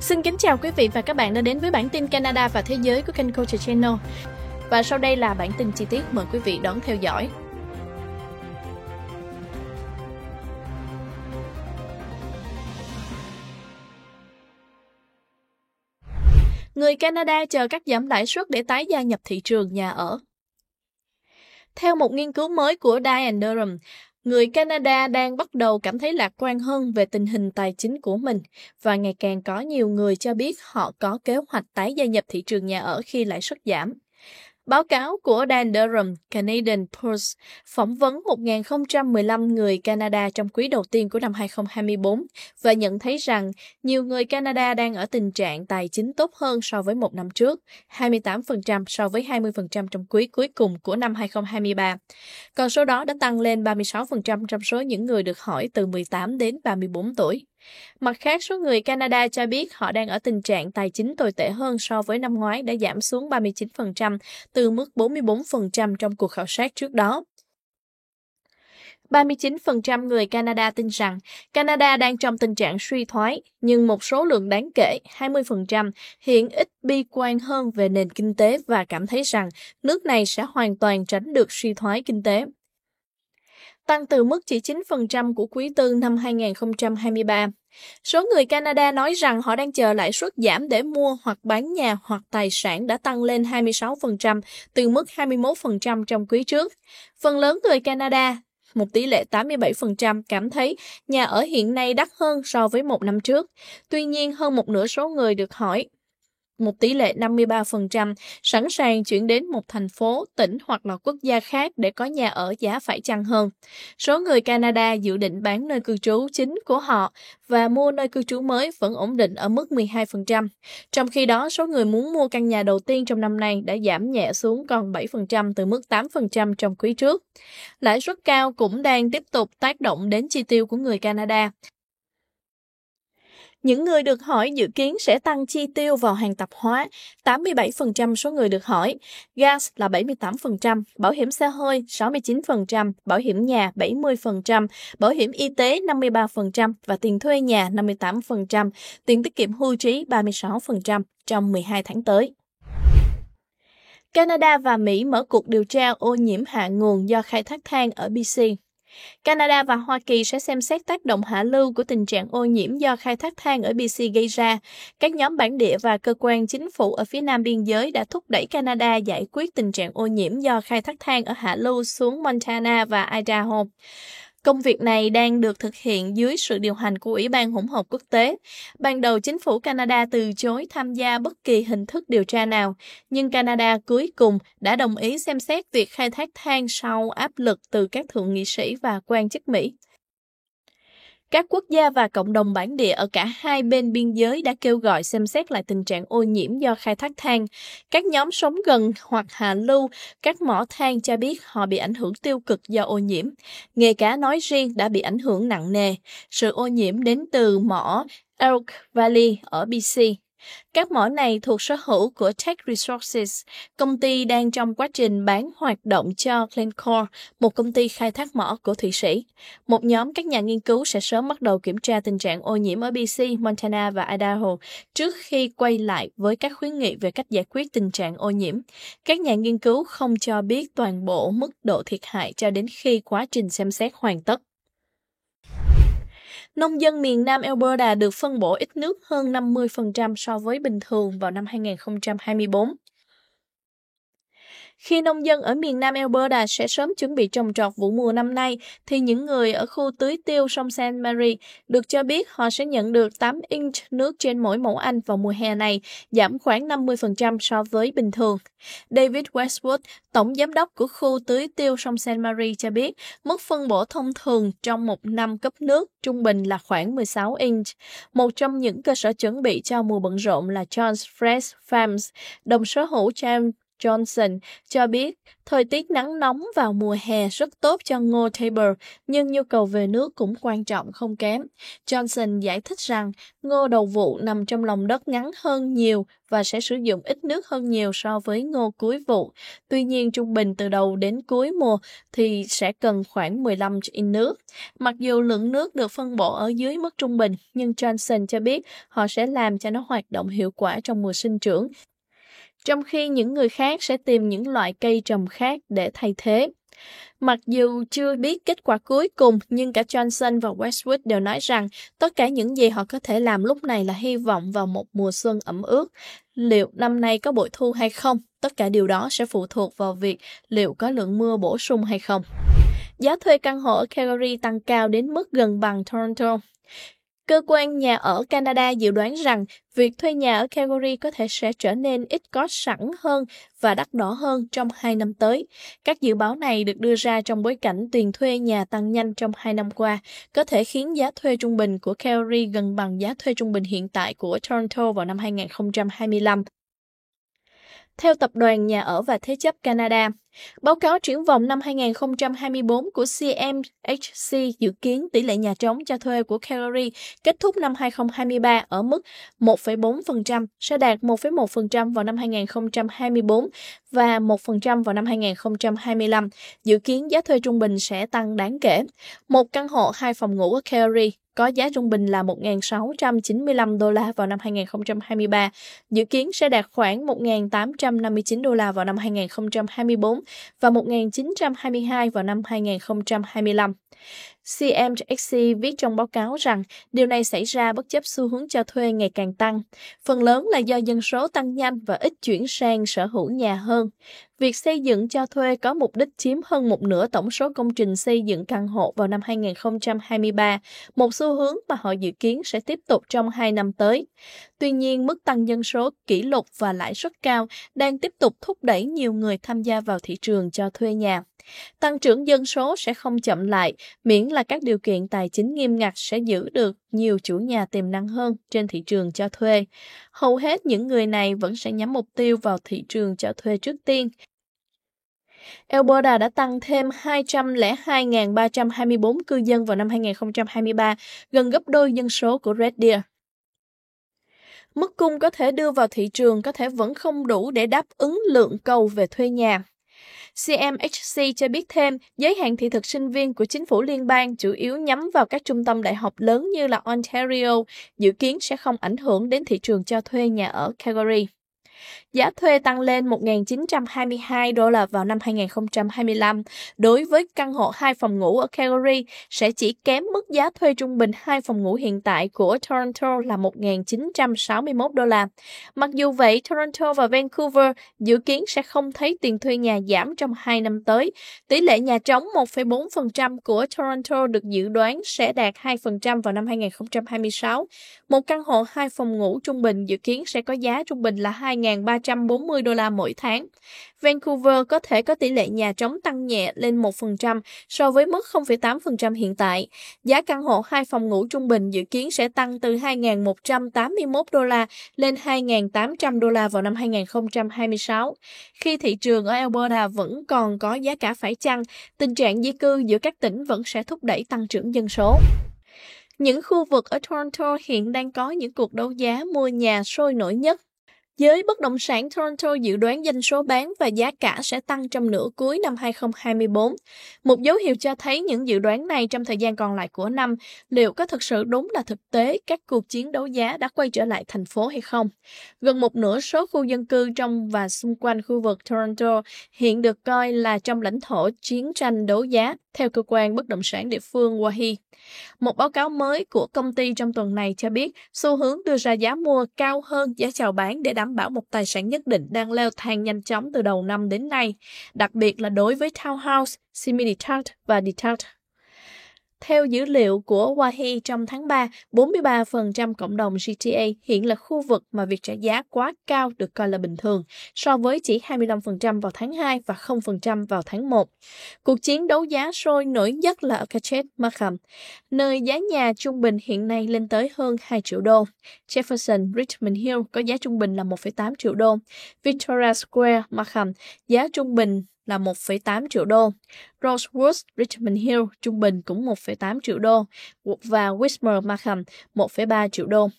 Xin kính chào quý vị và các bạn đã đến với bản tin Canada và Thế giới của kênh Culture Channel. Và sau đây là bản tin chi tiết, mời quý vị đón theo dõi. Người Canada chờ cắt giảm lãi suất để tái gia nhập thị trường nhà ở. Theo một nghiên cứu mới của Dye & Durham, người Canada đang bắt đầu cảm thấy lạc quan hơn về tình hình tài chính của mình và ngày càng có nhiều người cho biết họ có kế hoạch tái gia nhập thị trường nhà ở khi lãi suất giảm. Báo cáo của Dye & Durham, Canadian Pulse phỏng vấn 1.015 người Canada trong quý đầu tiên của năm 2024 và nhận thấy rằng nhiều người Canada đang ở tình trạng tài chính tốt hơn so với một năm trước, 28% so với 20% trong quý cuối cùng của năm 2023. Còn số đó đã tăng lên 36% trong số những người được hỏi từ 18 đến 34 tuổi. Mặt khác, số người Canada cho biết họ đang ở tình trạng tài chính tồi tệ hơn so với năm ngoái đã giảm xuống 39% từ mức 44% trong cuộc khảo sát trước đó. 39% người Canada tin rằng Canada đang trong tình trạng suy thoái, nhưng một số lượng đáng kể, 20%, hiện ít bi quan hơn về nền kinh tế và cảm thấy rằng nước này sẽ hoàn toàn tránh được suy thoái kinh tế. Tăng từ mức chỉ 9% của quý tư năm 2023. Số người Canada nói rằng họ đang chờ lãi suất giảm để mua hoặc bán nhà hoặc tài sản đã tăng lên 26% từ mức 21% trong quý trước. Phần lớn người Canada, một tỷ lệ 87%, cảm thấy nhà ở hiện nay đắt hơn so với một năm trước. Tuy nhiên, hơn một nửa số người được hỏi, một tỷ lệ 53%, sẵn sàng chuyển đến một thành phố, tỉnh hoặc là quốc gia khác để có nhà ở giá phải chăng hơn. Số người Canada dự định bán nơi cư trú chính của họ và mua nơi cư trú mới vẫn ổn định ở mức 12%. Trong khi đó, số người muốn mua căn nhà đầu tiên trong năm nay đã giảm nhẹ xuống còn 7% từ mức 8% trong quý trước. Lãi suất cao cũng đang tiếp tục tác động đến chi tiêu của người Canada. Những người được hỏi dự kiến sẽ tăng chi tiêu vào hàng tạp hóa, 87% số người được hỏi, gas là 78%, bảo hiểm xe hơi 69%, bảo hiểm nhà 70%, bảo hiểm y tế 53% và tiền thuê nhà 58%, tiền tiết kiệm hưu trí 36% trong 12 tháng tới. Canada và Mỹ mở cuộc điều tra ô nhiễm hạ nguồn do khai thác than ở BC. Canada và Hoa Kỳ sẽ xem xét tác động hạ lưu của tình trạng ô nhiễm do khai thác than ở BC gây ra. Các nhóm bản địa và cơ quan chính phủ ở phía nam biên giới đã thúc đẩy Canada giải quyết tình trạng ô nhiễm do khai thác than ở hạ lưu xuống Montana và Idaho. Công việc này đang được thực hiện dưới sự điều hành của Ủy ban hỗn hợp quốc tế. Ban đầu, chính phủ Canada từ chối tham gia bất kỳ hình thức điều tra nào, nhưng Canada cuối cùng đã đồng ý xem xét việc khai thác than sau áp lực từ các thượng nghị sĩ và quan chức Mỹ. Các quốc gia và cộng đồng bản địa ở cả hai bên biên giới đã kêu gọi xem xét lại tình trạng ô nhiễm do khai thác than. Các nhóm sống gần hoặc hạ lưu các mỏ than cho biết họ bị ảnh hưởng tiêu cực do ô nhiễm. Nghề cá nói riêng đã bị ảnh hưởng nặng nề. Sự ô nhiễm đến từ mỏ Elk Valley ở BC. Các mỏ này thuộc sở hữu của Teck Resources, công ty đang trong quá trình bán hoạt động cho Glencore, một công ty khai thác mỏ của Thụy Sĩ. Một nhóm các nhà nghiên cứu sẽ sớm bắt đầu kiểm tra tình trạng ô nhiễm ở BC, Montana và Idaho trước khi quay lại với các khuyến nghị về cách giải quyết tình trạng ô nhiễm. Các nhà nghiên cứu không cho biết toàn bộ mức độ thiệt hại cho đến khi quá trình xem xét hoàn tất. Nông dân miền Nam Alberta được phân bổ ít nước hơn 50% so với bình thường vào năm 2024. Khi nông dân ở miền Nam Alberta sẽ sớm chuẩn bị trồng trọt vụ mùa năm nay, thì những người ở khu tưới tiêu sông St. Mary được cho biết họ sẽ nhận được 8 inch nước trên mỗi mẫu Anh vào mùa hè này, giảm khoảng 50% so với bình thường. David Westwood, tổng giám đốc của khu tưới tiêu sông St. Mary cho biết, mức phân bổ thông thường trong một năm cấp nước trung bình là khoảng 16 inch. Một trong những cơ sở chuẩn bị cho mùa bận rộn là John's Fresh Farms, đồng sở hữu Johnson cho biết thời tiết nắng nóng vào mùa hè rất tốt cho ngô Tabor, nhưng nhu cầu về nước cũng quan trọng không kém. Johnson giải thích rằng ngô đầu vụ nằm trong lòng đất ngắn hơn nhiều và sẽ sử dụng ít nước hơn nhiều so với ngô cuối vụ. Tuy nhiên, trung bình từ đầu đến cuối mùa thì sẽ cần khoảng 15 in nước. Mặc dù lượng nước được phân bổ ở dưới mức trung bình, nhưng Johnson cho biết họ sẽ làm cho nó hoạt động hiệu quả trong mùa sinh trưởng, trong khi những người khác sẽ tìm những loại cây trồng khác để thay thế. Mặc dù chưa biết kết quả cuối cùng, nhưng cả Johnson và Westwood đều nói rằng tất cả những gì họ có thể làm lúc này là hy vọng vào một mùa xuân ẩm ướt. Liệu năm nay có bội thu hay không? Tất cả điều đó sẽ phụ thuộc vào việc liệu có lượng mưa bổ sung hay không. Giá thuê căn hộ ở Calgary tăng cao đến mức gần bằng Toronto. Cơ quan nhà ở Canada dự đoán rằng việc thuê nhà ở Calgary có thể sẽ trở nên ít có sẵn hơn và đắt đỏ hơn trong 2 năm tới. Các dự báo này được đưa ra trong bối cảnh tiền thuê nhà tăng nhanh trong 2 năm qua, có thể khiến giá thuê trung bình của Calgary gần bằng giá thuê trung bình hiện tại của Toronto vào năm 2025. Theo Tập đoàn Nhà ở và Thế chấp Canada, báo cáo triển vọng năm 2024 của CMHC dự kiến tỷ lệ nhà trống cho thuê của Calgary kết thúc năm 2023 ở mức 1,4%, sẽ đạt 1,1% vào năm 2024 và 1% vào năm 2025. Dự kiến giá thuê trung bình sẽ tăng đáng kể. Một căn hộ 2 phòng ngủ ở Calgary có giá trung bình là $1.695 vào năm 2023, dự kiến sẽ đạt khoảng $1.859 vào năm 2024 và $1.922 vào năm 2025. CMHC viết trong báo cáo rằng điều này xảy ra bất chấp xu hướng cho thuê ngày càng tăng, phần lớn là do dân số tăng nhanh và ít chuyển sang sở hữu nhà hơn. Việc xây dựng cho thuê có mục đích chiếm hơn một nửa tổng số công trình xây dựng căn hộ vào năm 2023, một xu hướng mà họ dự kiến sẽ tiếp tục trong 2 năm tới. Tuy nhiên, mức tăng dân số kỷ lục và lãi suất cao đang tiếp tục thúc đẩy nhiều người tham gia vào thị trường cho thuê nhà. Tăng trưởng dân số sẽ không chậm lại, miễn là các điều kiện tài chính nghiêm ngặt sẽ giữ được nhiều chủ nhà tiềm năng hơn trên thị trường cho thuê. Hầu hết những người này vẫn sẽ nhắm mục tiêu vào thị trường cho thuê trước tiên. Alberta đã tăng thêm 202.324 cư dân vào năm 2023, gần gấp đôi dân số của Red Deer. Mức cung có thể đưa vào thị trường có thể vẫn không đủ để đáp ứng lượng cầu về thuê nhà. CMHC cho biết thêm, giới hạn thị thực sinh viên của chính phủ liên bang chủ yếu nhắm vào các trung tâm đại học lớn như là Ontario, dự kiến sẽ không ảnh hưởng đến thị trường cho thuê nhà ở Calgary. Giá thuê tăng lên $1.922 vào năm 2025. Đối với căn hộ 2 phòng ngủ ở Calgary sẽ chỉ kém mức giá thuê trung bình 2 phòng ngủ hiện tại của Toronto là $1.961. Mặc dù vậy, Toronto và Vancouver dự kiến sẽ không thấy tiền thuê nhà giảm trong 2 năm tới. Tỷ lệ nhà trống 1,4% của Toronto được dự đoán sẽ đạt 2% vào năm 2026. Một căn hộ 2 phòng ngủ trung bình dự kiến sẽ có giá trung bình là $2.340 mỗi tháng. Vancouver có thể có tỷ lệ nhà trống tăng nhẹ lên 1% so với mức 0,8% hiện tại. Giá căn hộ 2 phòng ngủ trung bình dự kiến sẽ tăng từ $2.181 lên $2.800 vào năm 2026. Khi thị trường ở Alberta vẫn còn có giá cả phải chăng, tình trạng di cư giữa các tỉnh vẫn sẽ thúc đẩy tăng trưởng dân số. Những khu vực ở Toronto hiện đang có những cuộc đấu giá mua nhà sôi nổi nhất. Giới bất động sản Toronto dự đoán doanh số bán và giá cả sẽ tăng trong nửa cuối năm 2024. Một dấu hiệu cho thấy những dự đoán này trong thời gian còn lại của năm, liệu có thực sự đúng là thực tế các cuộc chiến đấu giá đã quay trở lại thành phố hay không? Gần một nửa số khu dân cư trong và xung quanh khu vực Toronto hiện được coi là trong lãnh thổ chiến tranh đấu giá, theo cơ quan bất động sản địa phương WAHI. Một báo cáo mới của công ty trong tuần này cho biết xu hướng đưa ra giá mua cao hơn giá chào bán để đảm bảo một tài sản nhất định đang leo thang nhanh chóng từ đầu năm đến nay, đặc biệt là đối với townhouse, semi-detached và detached. Theo dữ liệu của WAHI trong tháng 3, 43% cộng đồng GTA hiện là khu vực mà việc trả giá quá cao được coi là bình thường, so với chỉ 25% vào tháng 2 và 0% vào tháng 1. Cuộc chiến đấu giá sôi nổi nhất là ở Cachet Markham, nơi giá nhà trung bình hiện nay lên tới hơn 2 triệu đô. Jefferson Richmond Hill có giá trung bình là 1,8 triệu đô. Victoria Square Markham giá trung bình là 1,8 triệu đô. Rosewood Richmond Hill trung bình cũng 1,8 triệu đô và Wismer Markham 1,3 triệu đô.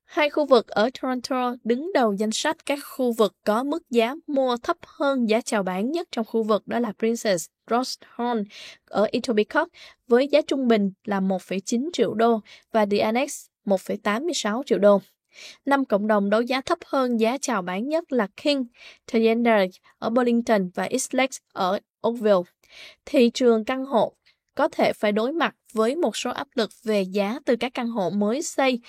Hai khu vực ở Toronto đứng đầu danh sách các khu vực có mức giá mua thấp hơn giá chào bán nhất trong khu vực, đó là Princess Rosedale ở Etobicoke với giá trung bình là 1,9 triệu đô và The Annex 1,86 triệu đô. 5 cộng đồng đấu giá thấp hơn giá chào bán nhất là King, Tyndale ở Burlington và East Lakes ở Oakville. Thị trường căn hộ có thể phải đối mặt với một số áp lực về giá từ các căn hộ mới xây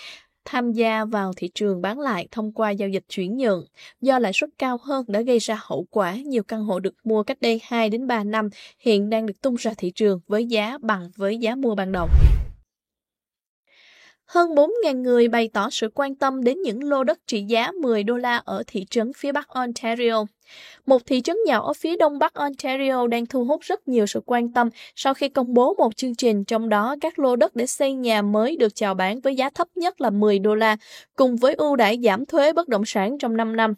tham gia vào thị trường bán lại thông qua giao dịch chuyển nhượng. Do lãi suất cao hơn đã gây ra hậu quả nhiều căn hộ được mua cách đây 2 đến 3 năm hiện đang được tung ra thị trường với giá bằng với giá mua ban đầu. Hơn 4.000 người bày tỏ sự quan tâm đến những lô đất trị giá 10 đô la ở thị trấn phía Bắc Ontario. Một thị trấn nhỏ ở phía đông bắc Ontario đang thu hút rất nhiều sự quan tâm sau khi công bố một chương trình trong đó các lô đất để xây nhà mới được chào bán với giá thấp nhất là 10 đô la, cùng với ưu đãi giảm thuế bất động sản trong 5 năm.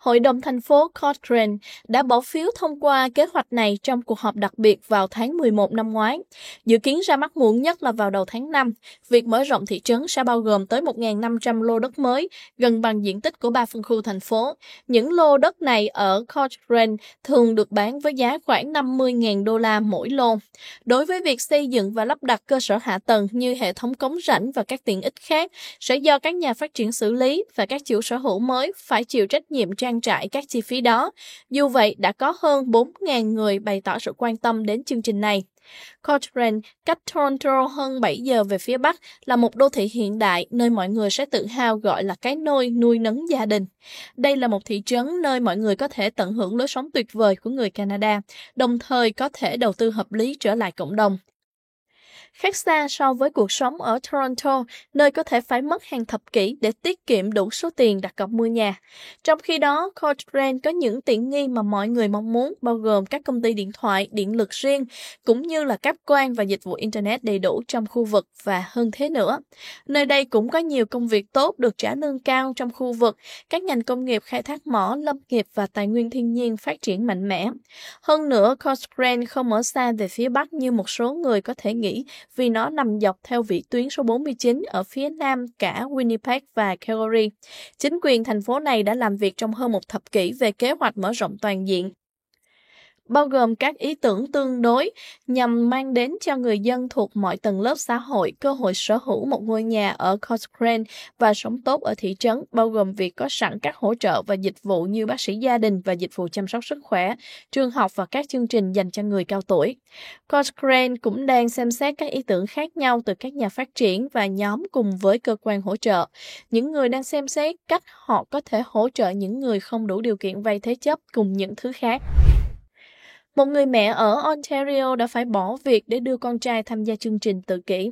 Hội đồng thành phố Cochrane đã bỏ phiếu thông qua kế hoạch này trong cuộc họp đặc biệt vào tháng 11 năm ngoái. Dự kiến ra mắt muộn nhất là vào đầu tháng 5. Việc mở rộng thị trấn sẽ bao gồm tới 1.500 lô đất mới, gần bằng diện tích của 3 phân khu thành phố. Những lô đất này ở Cochrane thường được bán với giá khoảng 50.000 đô la mỗi lô. Đối với việc xây dựng và lắp đặt cơ sở hạ tầng như hệ thống cống rãnh và các tiện ích khác, sẽ do các nhà phát triển xử lý và các chủ sở hữu mới phải chịu trách nhiệm trang trải các chi phí đó. Dù vậy, đã có hơn 4.000 người bày tỏ sự quan tâm đến chương trình này. Cochrane, cách Toronto hơn 7 giờ về phía Bắc, là một đô thị hiện đại nơi mọi người sẽ tự hào gọi là cái nôi nuôi nấng gia đình. Đây là một thị trấn nơi mọi người có thể tận hưởng lối sống tuyệt vời của người Canada, đồng thời có thể đầu tư hợp lý trở lại cộng đồng. Khác xa so với cuộc sống ở Toronto, nơi có thể phải mất hàng thập kỷ để tiết kiệm đủ số tiền đặt cọc mua nhà. Trong khi đó, Cochrane có những tiện nghi mà mọi người mong muốn, bao gồm các công ty điện thoại, điện lực riêng, cũng như là cáp quang và dịch vụ Internet đầy đủ trong khu vực và hơn thế nữa. Nơi đây cũng có nhiều công việc tốt được trả lương cao trong khu vực, các ngành công nghiệp khai thác mỏ, lâm nghiệp và tài nguyên thiên nhiên phát triển mạnh mẽ. Hơn nữa, Cochrane không ở xa về phía Bắc như một số người có thể nghĩ, vì nó nằm dọc theo vĩ tuyến số 49 ở phía nam cả Winnipeg và Calgary. Chính quyền thành phố này đã làm việc trong hơn một thập kỷ về kế hoạch mở rộng toàn diện, bao gồm các ý tưởng tương đối nhằm mang đến cho người dân thuộc mọi tầng lớp xã hội cơ hội sở hữu một ngôi nhà ở Cochrane và sống tốt ở thị trấn, bao gồm việc có sẵn các hỗ trợ và dịch vụ như bác sĩ gia đình và dịch vụ chăm sóc sức khỏe, trường học và các chương trình dành cho người cao tuổi. Cochrane cũng đang xem xét các ý tưởng khác nhau từ các nhà phát triển và nhóm cùng với cơ quan hỗ trợ. Những người đang xem xét cách họ có thể hỗ trợ những người không đủ điều kiện vay thế chấp cùng những thứ khác. Một người mẹ ở Ontario đã phải bỏ việc để đưa con trai tham gia chương trình tự kỷ.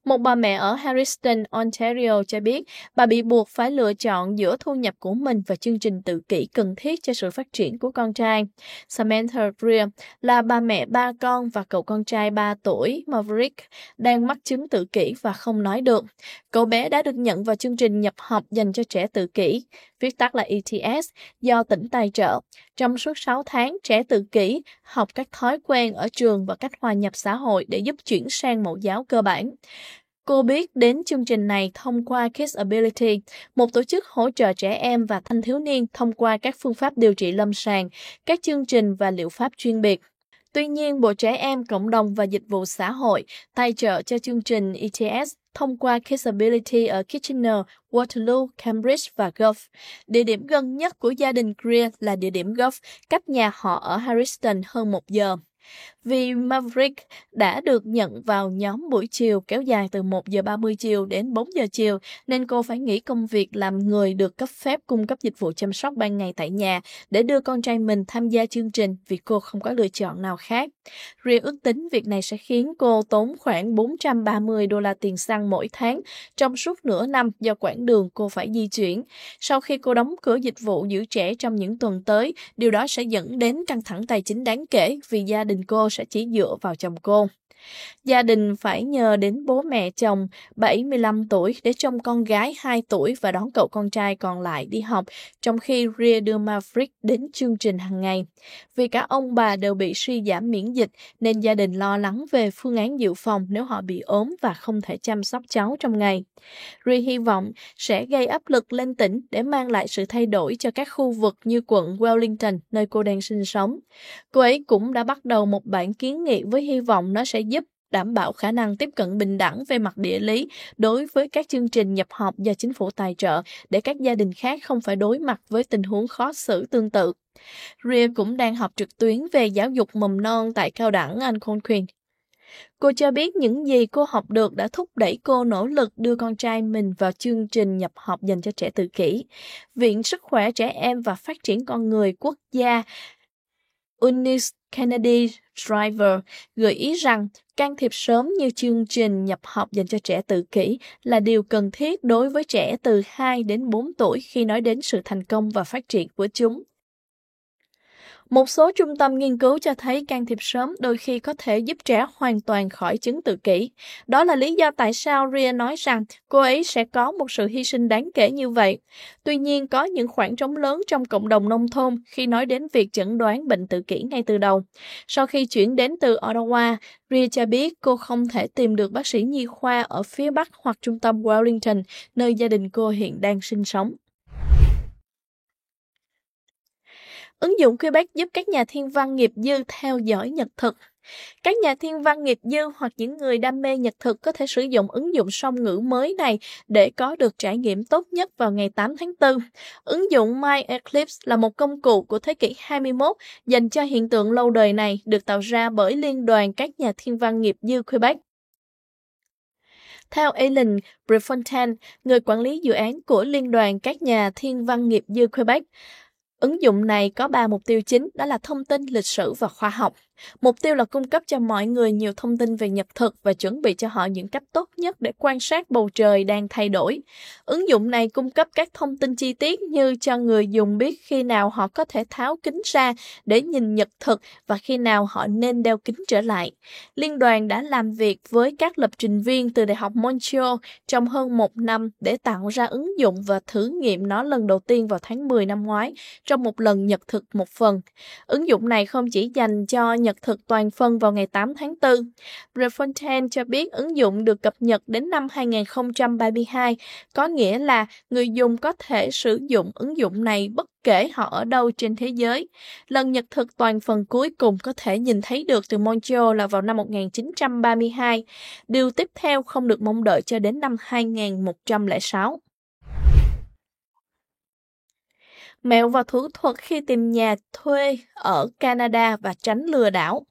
Một bà mẹ ở Harriston, Ontario cho biết bà bị buộc phải lựa chọn giữa thu nhập của mình và chương trình tự kỷ cần thiết cho sự phát triển của con trai. Samantha Greer là bà mẹ 3 con và cậu con trai 3 tuổi, Maverick, đang mắc chứng tự kỷ và không nói được. Cậu bé đã được nhận vào chương trình nhập học dành cho trẻ tự kỷ, viết tắt là ETS, do tỉnh tài trợ. Trong suốt 6 tháng, trẻ tự kỷ học các thói quen ở trường và cách hòa nhập xã hội để giúp chuyển sang mẫu giáo cơ bản. Cô biết đến chương trình này thông qua Kids Ability, một tổ chức hỗ trợ trẻ em và thanh thiếu niên thông qua các phương pháp điều trị lâm sàng, các chương trình và liệu pháp chuyên biệt. Tuy nhiên, Bộ Trẻ Em, Cộng đồng và Dịch vụ Xã hội tài trợ cho chương trình ETS thông qua Kids Ability ở Kitchener, Waterloo, Cambridge và Guelph. Địa điểm gần nhất của gia đình Greer là địa điểm Guelph, cách nhà họ ở Harriston hơn 1 giờ. Vì Maverick đã được nhận vào nhóm buổi chiều kéo dài từ 1 giờ 30 chiều đến 4 giờ chiều, nên cô phải nghỉ công việc làm người được cấp phép cung cấp dịch vụ chăm sóc ban ngày tại nhà để đưa con trai mình tham gia chương trình vì cô không có lựa chọn nào khác. Rhea ước tính việc này sẽ khiến cô tốn khoảng $430 tiền xăng mỗi tháng trong suốt nửa năm do quãng đường cô phải di chuyển. Sau khi cô đóng cửa dịch vụ giữ trẻ trong những tuần tới, điều đó sẽ dẫn đến căng thẳng tài chính đáng kể vì gia đình cô sẽ chỉ dựa vào chồng cô. Gia đình phải nhờ đến bố mẹ chồng 75 tuổi để trông con gái 2 tuổi và đón cậu con trai còn lại đi học, trong khi Rhea đưa Maverick đến chương trình hàng ngày. Vì cả ông bà đều bị suy giảm miễn dịch, nên gia đình lo lắng về phương án dự phòng nếu họ bị ốm và không thể chăm sóc cháu trong ngày. Rhea hy vọng sẽ gây áp lực lên tỉnh để mang lại sự thay đổi cho các khu vực như quận Wellington, nơi cô đang sinh sống. Cô ấy cũng đã bắt đầu một bản kiến nghị với hy vọng nó sẽ giúp đảm bảo khả năng tiếp cận bình đẳng về mặt địa lý đối với các chương trình nhập học do chính phủ tài trợ để các gia đình khác không phải đối mặt với tình huống khó xử tương tự. Rhea cũng đang học trực tuyến về giáo dục mầm non tại cao đẳng Algonquin. Cô cho biết những gì cô học được đã thúc đẩy cô nỗ lực đưa con trai mình vào chương trình nhập học dành cho trẻ tự kỷ. Viện Sức khỏe Trẻ Em và Phát triển Con Người Quốc gia Eunice Kennedy Shriver gợi ý rằng can thiệp sớm như chương trình nhập học dành cho trẻ tự kỷ là điều cần thiết đối với trẻ từ 2 đến 4 tuổi khi nói đến sự thành công và phát triển của chúng. Một số trung tâm nghiên cứu cho thấy can thiệp sớm đôi khi có thể giúp trẻ hoàn toàn khỏi chứng tự kỷ. Đó là lý do tại sao Rhea nói rằng cô ấy sẽ có một sự hy sinh đáng kể như vậy. Tuy nhiên, có những khoảng trống lớn trong cộng đồng nông thôn khi nói đến việc chẩn đoán bệnh tự kỷ ngay từ đầu. Sau khi chuyển đến từ Ottawa, Rhea cho biết cô không thể tìm được bác sĩ nhi khoa ở phía Bắc hoặc trung tâm Wellington, nơi gia đình cô hiện đang sinh sống. Ứng dụng Quebec giúp các nhà thiên văn nghiệp dư theo dõi nhật thực. Các nhà thiên văn nghiệp dư hoặc những người đam mê nhật thực có thể sử dụng ứng dụng song ngữ mới này để có được trải nghiệm tốt nhất vào ngày 8 tháng 4. Ứng dụng My Eclipse là một công cụ của thế kỷ 21 dành cho hiện tượng lâu đời này, được tạo ra bởi Liên đoàn các nhà thiên văn nghiệp dư Quebec. Theo Alan Prefontaine, người quản lý dự án của Liên đoàn các nhà thiên văn nghiệp dư Quebec, ứng dụng này có 3 mục tiêu chính, đó là thông tin, lịch sử và khoa học. Mục tiêu là cung cấp cho mọi người nhiều thông tin về nhật thực và chuẩn bị cho họ những cách tốt nhất để quan sát bầu trời đang thay đổi. Ứng dụng này cung cấp các thông tin chi tiết như cho người dùng biết khi nào họ có thể tháo kính ra để nhìn nhật thực và khi nào họ nên đeo kính trở lại. Liên đoàn đã làm việc với các lập trình viên từ Đại học Montreal trong hơn 1 năm để tạo ra ứng dụng và thử nghiệm nó lần đầu tiên vào tháng 10 năm ngoái trong một lần nhật thực một phần. Ứng dụng này không chỉ dành cho nhật thực toàn phần vào ngày 8 tháng 4. Prefontaine cho biết ứng dụng được cập nhật đến năm 2032, có nghĩa là người dùng có thể sử dụng ứng dụng này bất kể họ ở đâu trên thế giới. Lần nhật thực toàn phần cuối cùng có thể nhìn thấy được từ Montreal là vào năm 1932. Điều tiếp theo không được mong đợi cho đến năm 2106. Mẹo và thủ thuật khi tìm nhà thuê ở Canada và tránh lừa đảo.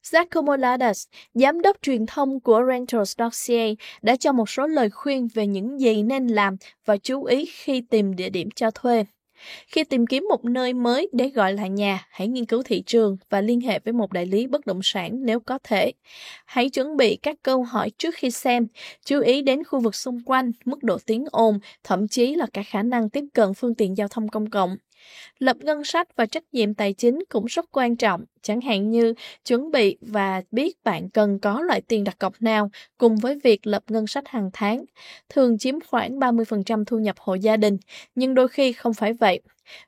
Giacomo Ladas, giám đốc truyền thông của Rentals Dossier, đã cho một số lời khuyên về những gì nên làm và chú ý khi tìm địa điểm cho thuê. Khi tìm kiếm một nơi mới để gọi là nhà, hãy nghiên cứu thị trường và liên hệ với một đại lý bất động sản nếu có thể. Hãy chuẩn bị các câu hỏi trước khi xem, chú ý đến khu vực xung quanh, mức độ tiếng ồn, thậm chí là cả khả năng tiếp cận phương tiện giao thông công cộng. Lập ngân sách và trách nhiệm tài chính cũng rất quan trọng, chẳng hạn như chuẩn bị và biết bạn cần có loại tiền đặt cọc nào cùng với việc lập ngân sách hàng tháng. Thường chiếm khoảng 30% thu nhập hộ gia đình, nhưng đôi khi không phải vậy.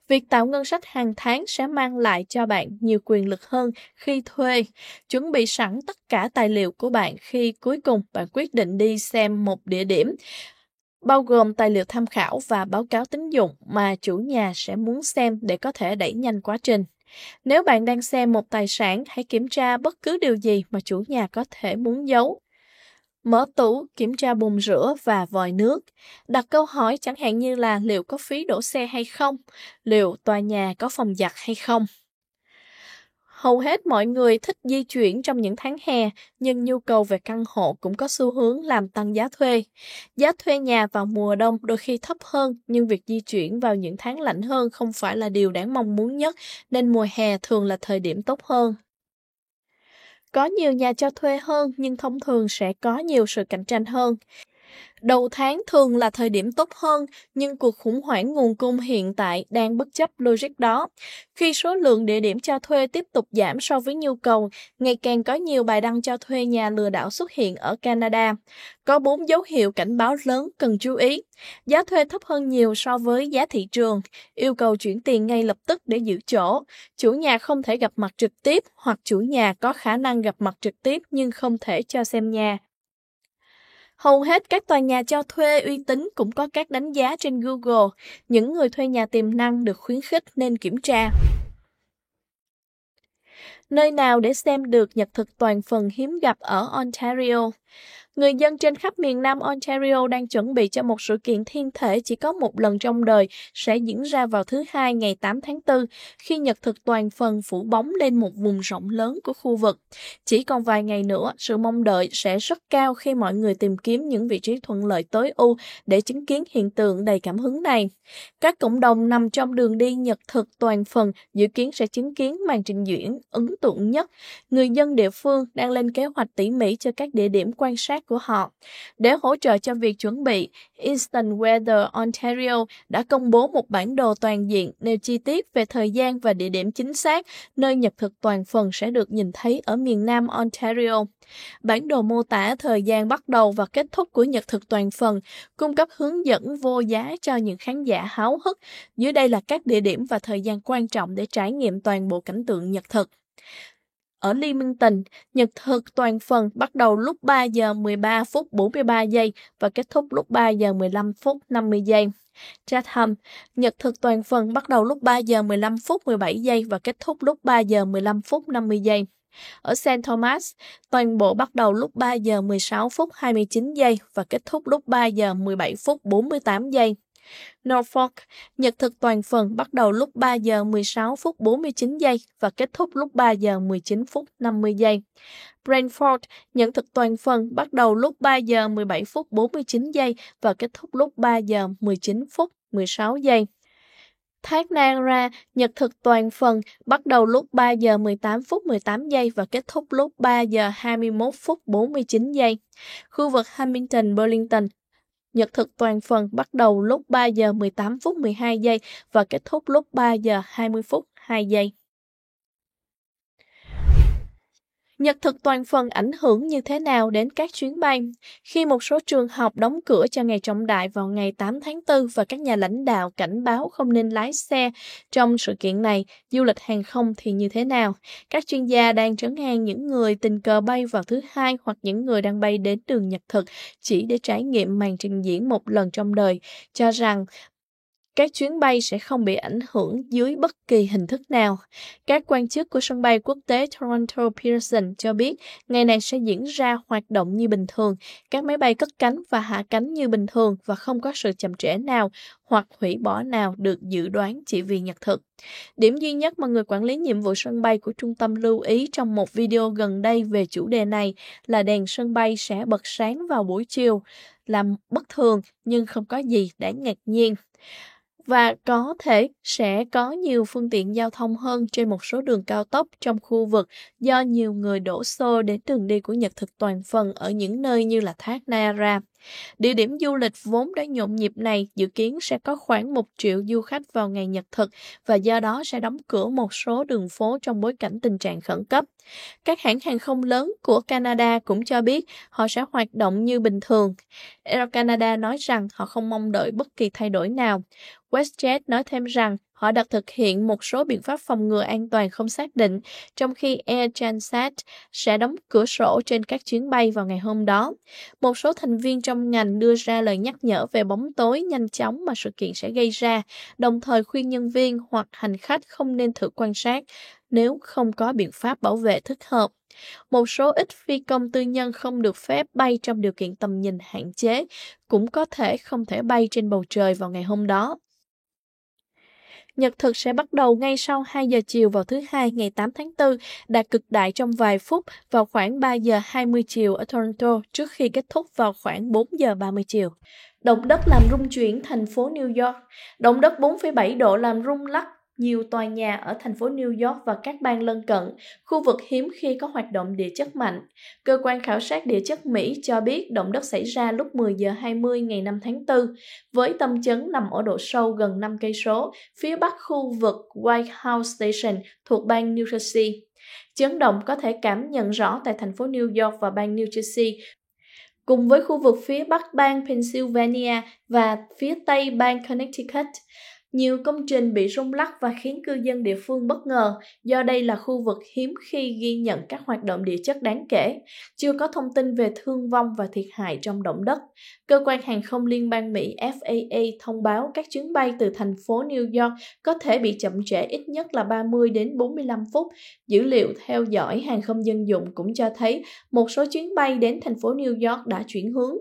Việc tạo ngân sách hàng tháng sẽ mang lại cho bạn nhiều quyền lực hơn khi thuê. Chuẩn bị sẵn tất cả tài liệu của bạn khi cuối cùng bạn quyết định đi xem một địa điểm, bao gồm tài liệu tham khảo và báo cáo tín dụng mà chủ nhà sẽ muốn xem để có thể đẩy nhanh quá trình. Nếu bạn đang xem một tài sản, hãy kiểm tra bất cứ điều gì mà chủ nhà có thể muốn giấu. Mở tủ, kiểm tra bồn rửa và vòi nước. Đặt câu hỏi chẳng hạn như là liệu có phí đổ xe hay không? Liệu tòa nhà có phòng giặt hay không? Hầu hết mọi người thích di chuyển trong những tháng hè, nhưng nhu cầu về căn hộ cũng có xu hướng làm tăng giá thuê. Giá thuê nhà vào mùa đông đôi khi thấp hơn, nhưng việc di chuyển vào những tháng lạnh hơn không phải là điều đáng mong muốn nhất, nên mùa hè thường là thời điểm tốt hơn. Có nhiều nhà cho thuê hơn, nhưng thông thường sẽ có nhiều sự cạnh tranh hơn. Đầu tháng thường là thời điểm tốt hơn, nhưng cuộc khủng hoảng nguồn cung hiện tại đang bất chấp logic đó. Khi số lượng địa điểm cho thuê tiếp tục giảm so với nhu cầu, ngày càng có nhiều bài đăng cho thuê nhà lừa đảo xuất hiện ở Canada. Có 4 dấu hiệu cảnh báo lớn cần chú ý. Giá thuê thấp hơn nhiều so với giá thị trường, yêu cầu chuyển tiền ngay lập tức để giữ chỗ, chủ nhà không thể gặp mặt trực tiếp hoặc chủ nhà có khả năng gặp mặt trực tiếp nhưng không thể cho xem nhà. Hầu hết các tòa nhà cho thuê uy tín cũng có các đánh giá trên Google. Những người thuê nhà tiềm năng được khuyến khích nên kiểm tra. Nơi nào để xem được nhật thực toàn phần hiếm gặp ở Ontario? Người dân trên khắp miền Nam Ontario đang chuẩn bị cho một sự kiện thiên thể chỉ có một lần trong đời sẽ diễn ra vào thứ Hai ngày 8 tháng 4, khi nhật thực toàn phần phủ bóng lên một vùng rộng lớn của khu vực. Chỉ còn vài ngày nữa, sự mong đợi sẽ rất cao khi mọi người tìm kiếm những vị trí thuận lợi tối ưu để chứng kiến hiện tượng đầy cảm hứng này. Các cộng đồng nằm trong đường đi nhật thực toàn phần dự kiến sẽ chứng kiến màn trình diễn ấn tượng nhất. Người dân địa phương đang lên kế hoạch tỉ mỉ cho các địa điểm quan sát của họ. Để hỗ trợ cho việc chuẩn bị, Instant Weather Ontario đã công bố một bản đồ toàn diện nêu chi tiết về thời gian và địa điểm chính xác nơi nhật thực toàn phần sẽ được nhìn thấy ở miền Nam Ontario. Bản đồ mô tả thời gian bắt đầu và kết thúc của nhật thực toàn phần, cung cấp hướng dẫn vô giá cho những khán giả háo hức. Dưới đây là các địa điểm và thời gian quan trọng để trải nghiệm toàn bộ cảnh tượng nhật thực. Ở Leamington, nhật thực toàn phần bắt đầu lúc 3 giờ 13 phút 43 giây và kết thúc lúc 3 giờ 15 phút 50 giây. Chatham, nhật thực toàn phần bắt đầu lúc 3 giờ 15 phút 17 giây và kết thúc lúc 3 giờ 15 phút 50 giây. Ở St. Thomas, toàn bộ bắt đầu lúc 3 giờ 16 phút 29 giây và kết thúc lúc 3 giờ 17 phút 48 giây. Norfolk, nhật thực toàn phần bắt đầu lúc 3 giờ 16 phút 49 giây và kết thúc lúc 3 giờ 19 phút 50 giây. Brantford, nhật thực toàn phần bắt đầu lúc 3 giờ 17 phút 49 giây và kết thúc lúc 3 giờ 19 phút 16 giây. Thác Niagara, nhật thực toàn phần bắt đầu lúc 3 giờ 18 phút 18 giây và kết thúc lúc 3 giờ 21 phút 49 giây. Khu vực Hamilton, Burlington, nhật thực toàn phần bắt đầu lúc 3 giờ 18 phút 12 giây và kết thúc lúc 3 giờ 20 phút 2 giây. Nhật thực toàn phần ảnh hưởng như thế nào đến các chuyến bay? Khi một số trường học đóng cửa cho ngày trọng đại vào ngày 8 tháng 4 và các nhà lãnh đạo cảnh báo không nên lái xe trong sự kiện này, du lịch hàng không thì như thế nào? Các chuyên gia đang trấn an những người tình cờ bay vào thứ Hai hoặc những người đang bay đến đường nhật thực chỉ để trải nghiệm màn trình diễn một lần trong đời, cho rằng các chuyến bay sẽ không bị ảnh hưởng dưới bất kỳ hình thức nào. Các quan chức của sân bay quốc tế Toronto Pearson cho biết ngày này sẽ diễn ra hoạt động như bình thường, các máy bay cất cánh và hạ cánh như bình thường và không có sự chậm trễ nào hoặc hủy bỏ nào được dự đoán chỉ vì nhật thực. Điểm duy nhất mà người quản lý nhiệm vụ sân bay của trung tâm lưu ý trong một video gần đây về chủ đề này là đèn sân bay sẽ bật sáng vào buổi chiều, làm bất thường nhưng không có gì đáng ngạc nhiên. Và có thể sẽ có nhiều phương tiện giao thông hơn trên một số đường cao tốc trong khu vực do nhiều người đổ xô đến đường đi của nhật thực toàn phần ở những nơi như là thác Niagara. Địa điểm du lịch vốn đã nhộn nhịp này dự kiến sẽ có khoảng 1 triệu du khách vào ngày nhật thực và do đó sẽ đóng cửa một số đường phố trong bối cảnh tình trạng khẩn cấp. Các hãng hàng không lớn của Canada cũng cho biết họ sẽ hoạt động như bình thường. Air Canada nói rằng họ không mong đợi bất kỳ thay đổi nào. WestJet nói thêm rằng họ đã thực hiện một số biện pháp phòng ngừa an toàn không xác định, trong khi Air Transat sẽ đóng cửa sổ trên các chuyến bay vào ngày hôm đó. Một số thành viên trong ngành đưa ra lời nhắc nhở về bóng tối nhanh chóng mà sự kiện sẽ gây ra, đồng thời khuyên nhân viên hoặc hành khách không nên thử quan sát nếu không có biện pháp bảo vệ thích hợp. Một số ít phi công tư nhân không được phép bay trong điều kiện tầm nhìn hạn chế, cũng có thể không thể bay trên bầu trời vào ngày hôm đó. Nhật thực sẽ bắt đầu ngay sau 2 giờ chiều vào thứ Hai ngày 8 tháng 4, đạt cực đại trong vài phút vào khoảng 3 giờ 20 chiều ở Toronto trước khi kết thúc vào khoảng 4 giờ 30 chiều. Động đất làm rung chuyển thành phố New York. Động đất 4,7 độ làm rung lắc nhiều tòa nhà ở thành phố New York và các bang lân cận, khu vực hiếm khi có hoạt động địa chất mạnh. Cơ quan khảo sát địa chất Mỹ cho biết động đất xảy ra lúc 10 giờ 20 ngày 5 tháng 4, với tâm chấn nằm ở độ sâu gần 5 cây số, phía bắc khu vực White House Station thuộc bang New Jersey. Chấn động có thể cảm nhận rõ tại thành phố New York và bang New Jersey, cùng với khu vực phía bắc bang Pennsylvania và phía tây bang Connecticut. Nhiều công trình bị rung lắc và khiến cư dân địa phương bất ngờ, do đây là khu vực hiếm khi ghi nhận các hoạt động địa chất đáng kể. Chưa có thông tin về thương vong và thiệt hại trong động đất. Cơ quan hàng không liên bang Mỹ FAA thông báo các chuyến bay từ thành phố New York có thể bị chậm trễ ít nhất là 30 đến 45 phút. Dữ liệu theo dõi hàng không dân dụng cũng cho thấy một số chuyến bay đến thành phố New York đã chuyển hướng.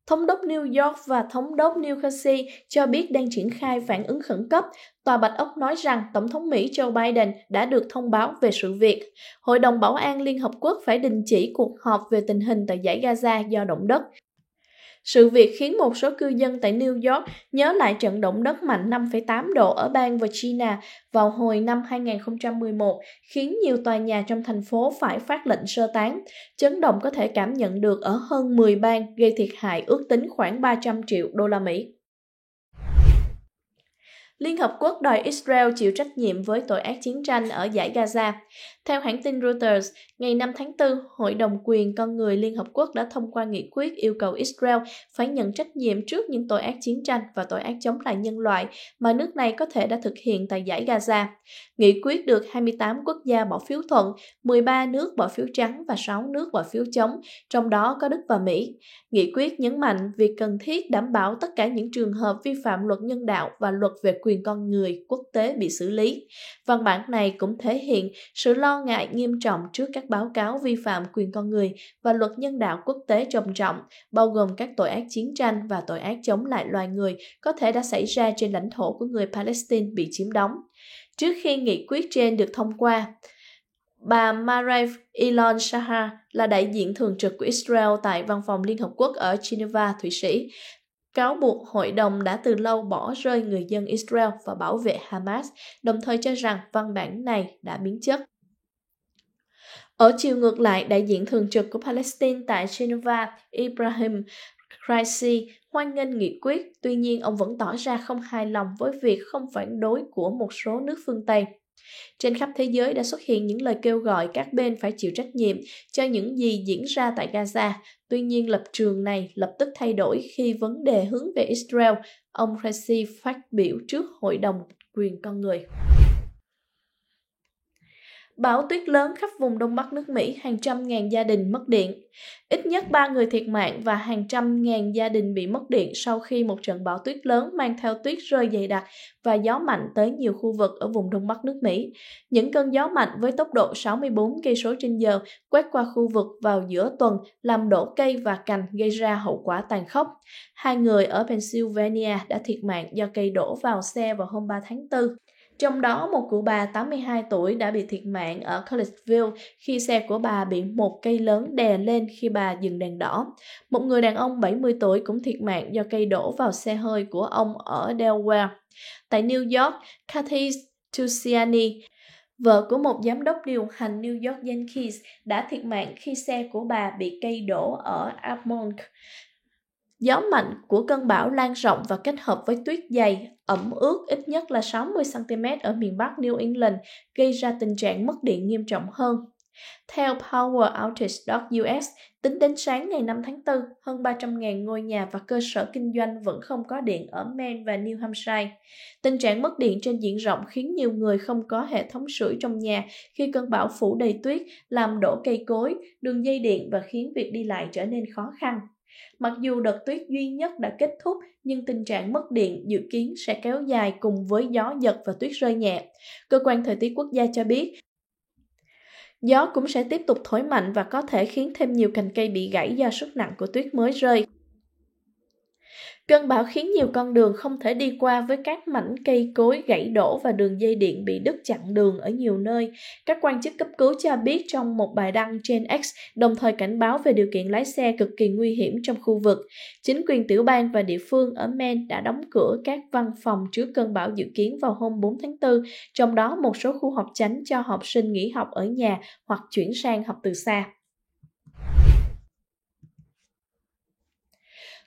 Thống đốc New York và Thống đốc New Jersey cho biết đang triển khai phản ứng khẩn cấp. Tòa Bạch Ốc nói rằng Tổng thống Mỹ Joe Biden đã được thông báo về sự việc. Hội đồng Bảo an Liên Hợp Quốc phải đình chỉ cuộc họp về tình hình tại dải Gaza do động đất. Sự việc khiến một số cư dân tại New York nhớ lại trận động đất mạnh 5,8 độ ở bang Virginia vào hồi năm 2011, khiến nhiều tòa nhà trong thành phố phải phát lệnh sơ tán. Chấn động có thể cảm nhận được ở hơn 10 bang, gây thiệt hại ước tính khoảng 300 triệu đô la Mỹ. Liên Hợp Quốc đòi Israel chịu trách nhiệm với tội ác chiến tranh ở dải Gaza. Theo hãng tin Reuters, ngày 5 tháng 4, Hội đồng quyền con người Liên Hợp Quốc đã thông qua nghị quyết yêu cầu Israel phải nhận trách nhiệm trước những tội ác chiến tranh và tội ác chống lại nhân loại mà nước này có thể đã thực hiện tại dải Gaza. Nghị quyết được 28 quốc gia bỏ phiếu thuận, 13 nước bỏ phiếu trắng và 6 nước bỏ phiếu chống, trong đó có Đức và Mỹ. Nghị quyết nhấn mạnh việc cần thiết đảm bảo tất cả những trường hợp vi phạm luật nhân đạo và luật về quyền con người quốc tế bị xử lý. Văn bản này cũng thể hiện sự lo ngại nghiêm trọng trước các báo cáo vi phạm quyền con người và luật nhân đạo quốc tế trầm trọng, bao gồm các tội ác chiến tranh và tội ác chống lại loài người có thể đã xảy ra trên lãnh thổ của người Palestine bị chiếm đóng. Trước khi nghị quyết trên được thông qua, bà Marev Elon Shahar là đại diện thường trực của Israel tại Văn phòng Liên Hợp Quốc ở Geneva, Thụy Sĩ, cáo buộc hội đồng đã từ lâu bỏ rơi người dân Israel và bảo vệ Hamas, đồng thời cho rằng văn bản này đã biến chất. Ở chiều ngược lại, đại diện thường trực của Palestine tại Geneva, Ibrahim Raisi, hoan nghênh nghị quyết, tuy nhiên ông vẫn tỏ ra không hài lòng với việc không phản đối của một số nước phương Tây. Trên khắp thế giới đã xuất hiện những lời kêu gọi các bên phải chịu trách nhiệm cho những gì diễn ra tại Gaza. Tuy nhiên, lập trường này lập tức thay đổi khi vấn đề hướng về Israel, ông Raisi phát biểu trước Hội đồng quyền con người. Bão tuyết lớn khắp vùng Đông Bắc nước Mỹ, hàng trăm ngàn gia đình mất điện. Ít nhất 3 người thiệt mạng và hàng trăm ngàn gia đình bị mất điện sau khi một trận bão tuyết lớn mang theo tuyết rơi dày đặc và gió mạnh tới nhiều khu vực ở vùng Đông Bắc nước Mỹ. Những cơn gió mạnh với tốc độ 64 cây số trên giờ quét qua khu vực vào giữa tuần, làm đổ cây và cành, gây ra hậu quả tàn khốc. 2 người ở Pennsylvania đã thiệt mạng do cây đổ vào xe vào hôm 3 tháng 4. Trong đó, một cụ bà 82 tuổi đã bị thiệt mạng ở Collegeville khi xe của bà bị một cây lớn đè lên khi bà dừng đèn đỏ. Một người đàn ông 70 tuổi cũng thiệt mạng do cây đổ vào xe hơi của ông ở Delaware. Tại New York, Kathy Tusiani, vợ của một giám đốc điều hành New York Yankees, đã thiệt mạng khi xe của bà bị cây đổ ở Armonk. Gió mạnh của cơn bão lan rộng và kết hợp với tuyết dày, ẩm ướt ít nhất là 60 cm ở miền Bắc New England gây ra tình trạng mất điện nghiêm trọng hơn. Theo Power Outage.us, tính đến sáng ngày 5 tháng 4, hơn 300.000 ngôi nhà và cơ sở kinh doanh vẫn không có điện ở Maine và New Hampshire. Tình trạng mất điện trên diện rộng khiến nhiều người không có hệ thống sưởi trong nhà khi cơn bão phủ đầy tuyết, làm đổ cây cối, đường dây điện và khiến việc đi lại trở nên khó khăn. Mặc dù đợt tuyết duy nhất đã kết thúc, nhưng tình trạng mất điện dự kiến sẽ kéo dài cùng với gió giật và tuyết rơi nhẹ. Cơ quan thời tiết quốc gia cho biết, gió cũng sẽ tiếp tục thổi mạnh và có thể khiến thêm nhiều cành cây bị gãy do sức nặng của tuyết mới rơi. Cơn bão khiến nhiều con đường không thể đi qua với các mảnh cây cối gãy đổ và đường dây điện bị đứt chặn đường ở nhiều nơi. Các quan chức cấp cứu cho biết trong một bài đăng trên X, đồng thời cảnh báo về điều kiện lái xe cực kỳ nguy hiểm trong khu vực. Chính quyền tiểu bang và địa phương ở Maine đã đóng cửa các văn phòng trước cơn bão dự kiến vào hôm 4 tháng 4, trong đó một số khu học chánh cho học sinh nghỉ học ở nhà hoặc chuyển sang học từ xa.